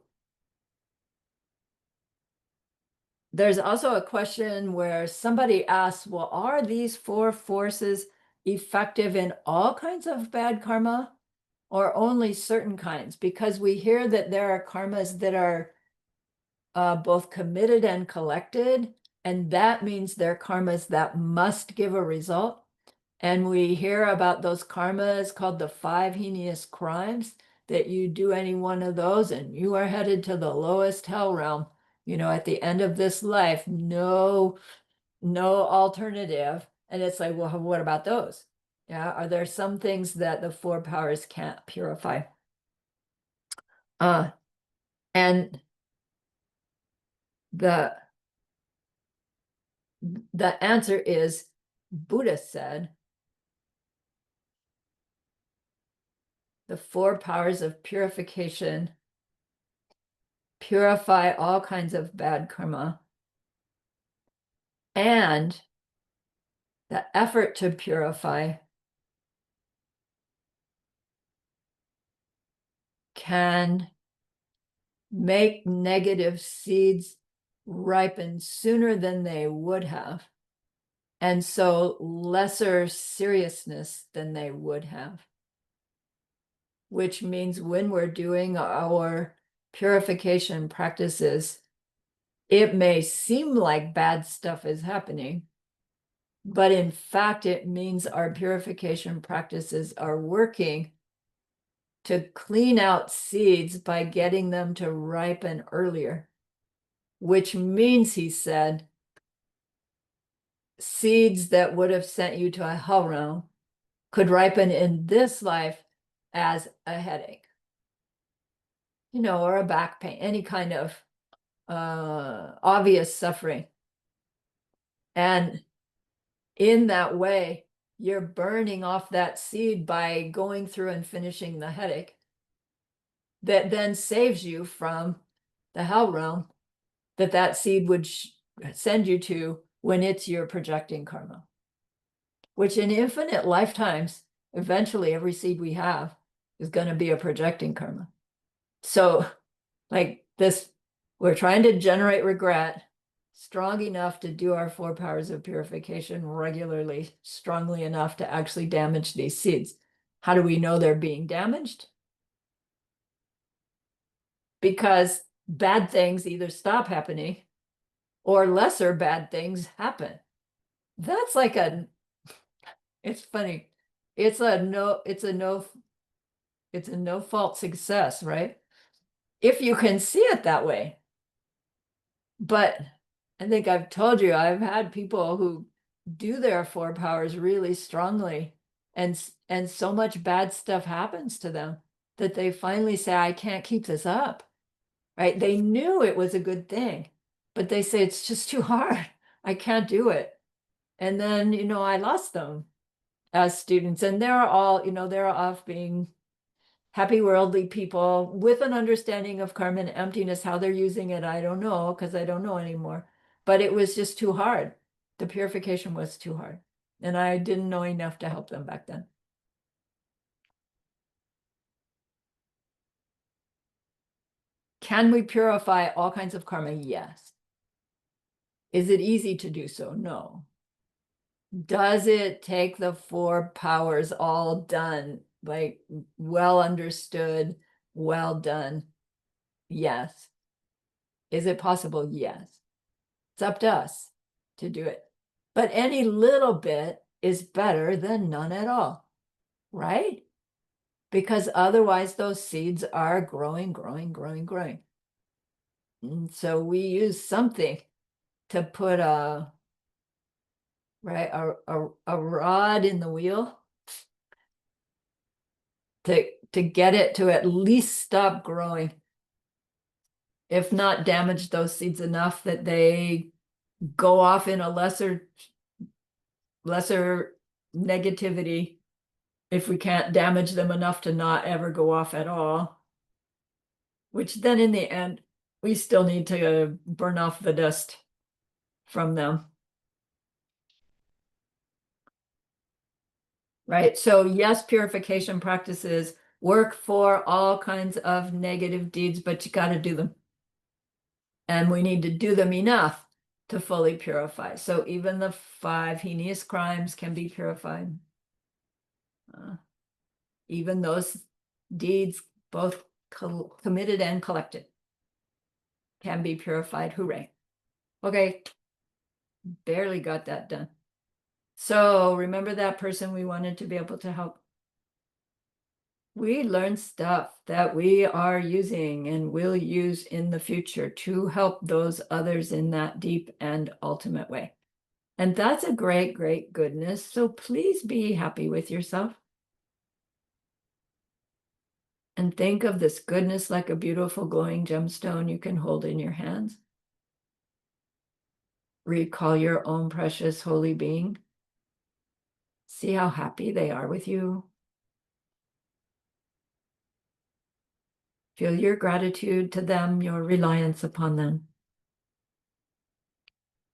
There's also a question where somebody asks, well, are these 4 forces effective in all kinds of bad karma or only certain kinds? Because we hear that there are karmas that are both committed and collected, and that means they're karmas that must give a result. And we hear about those karmas called the 5 heinous crimes, that you do any one of those and you are headed to the lowest hell realm. At the end of this life, no alternative. And it's like, well, what about those? Yeah, are there some things that the 4 powers can't purify? And the answer is, Buddha said, the 4 powers of purification purify all kinds of bad karma, and the effort to purify can make negative seeds ripen sooner than they would have, and so lesser seriousness than they would have. Which means when we're doing our purification practices, it may seem like bad stuff is happening, but in fact, it means our purification practices are working to clean out seeds by getting them to ripen earlier, which means, he said, seeds that would have sent you to a hell realm could ripen in this life as a headache, or a back pain, any kind of obvious suffering. And in that way, you're burning off that seed by going through and finishing the headache. That then saves you from the hell realm that seed would send you to when it's your projecting karma. Which in infinite lifetimes, eventually every seed we have is going to be a projecting karma. So like this, we're trying to generate regret strong enough to do our 4 powers of purification regularly, strongly enough to actually damage these seeds. How do we know they're being damaged? Because bad things either stop happening or lesser bad things happen. That's like it's funny. It's a no fault success, right? If you can see it that way. But I think I've told you, I've had people who do their 4 powers really strongly, and so much bad stuff happens to them that they finally say, I can't keep this up, right? They knew it was a good thing, but they say, it's just too hard. I can't do it. And then, I lost them as students, and they're all, they're off being happy worldly people with an understanding of karma and emptiness. How they're using it, I don't know, because I don't know anymore. But it was just too hard. The purification was too hard. And I didn't know enough to help them back then. Can we purify all kinds of karma? Yes. Is it easy to do so? No. Does it take the 4 powers all done, like well understood, well done? Yes. Is it possible? Yes. It's up to us to do it. But any little bit is better than none at all, right? Because otherwise those seeds are growing. And so we use something to put a rod in the wheel to get it to at least stop growing, if not damage those seeds enough that they go off in a lesser negativity, if we can't damage them enough to not ever go off at all, which then in the end we still need to burn off the dust from them. Right? So yes, purification practices work for all kinds of negative deeds, but you got to do them. And we need to do them enough to fully purify. So even the 5 heinous crimes can be purified. Even those deeds, both committed and collected, can be purified. Hooray. Okay. Barely got that done. So remember that person we wanted to be able to help. We learned stuff that we are using and will use in the future to help those others in that deep and ultimate way. And that's a great, great goodness. So please be happy with yourself. And think of this goodness like a beautiful glowing gemstone you can hold in your hands. Recall your own precious holy being. See how happy they are with you. Feel your gratitude to them, your reliance upon them.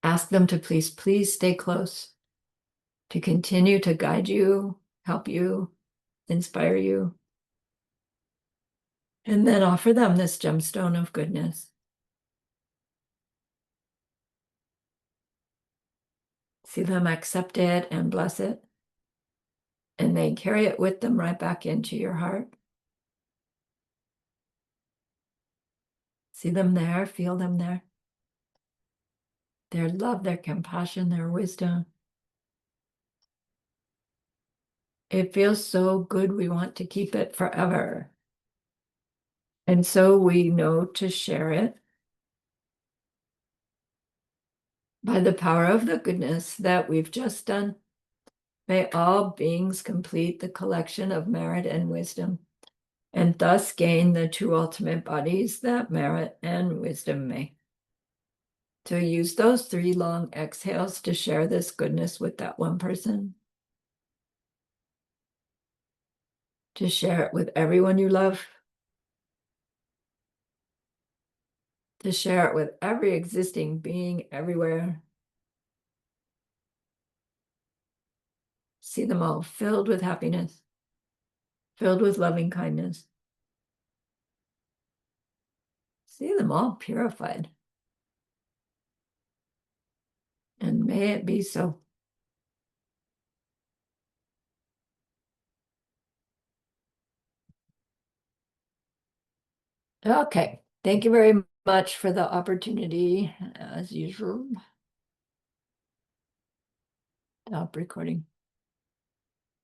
Ask them to please stay close, to continue to guide you, help you, inspire you. And then offer them this gemstone of goodness. See them accept it and bless it. And they carry it with them right back into your heart. See them there, feel them there. Their love, their compassion, their wisdom. It feels so good, we want to keep it forever. And so we know to share it by the power of the goodness that we've just done. May all beings complete the collection of merit and wisdom, and thus gain the true ultimate bodies that merit and wisdom may. To use those 3 long exhales to share this goodness with that one person. To share it with everyone you love. To share it with every existing being everywhere. See them all filled with happiness, filled with loving kindness. See them all purified. And may it be so. Okay, thank you very much for the opportunity, as usual. Stop recording.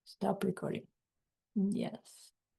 Stop recording. Yes.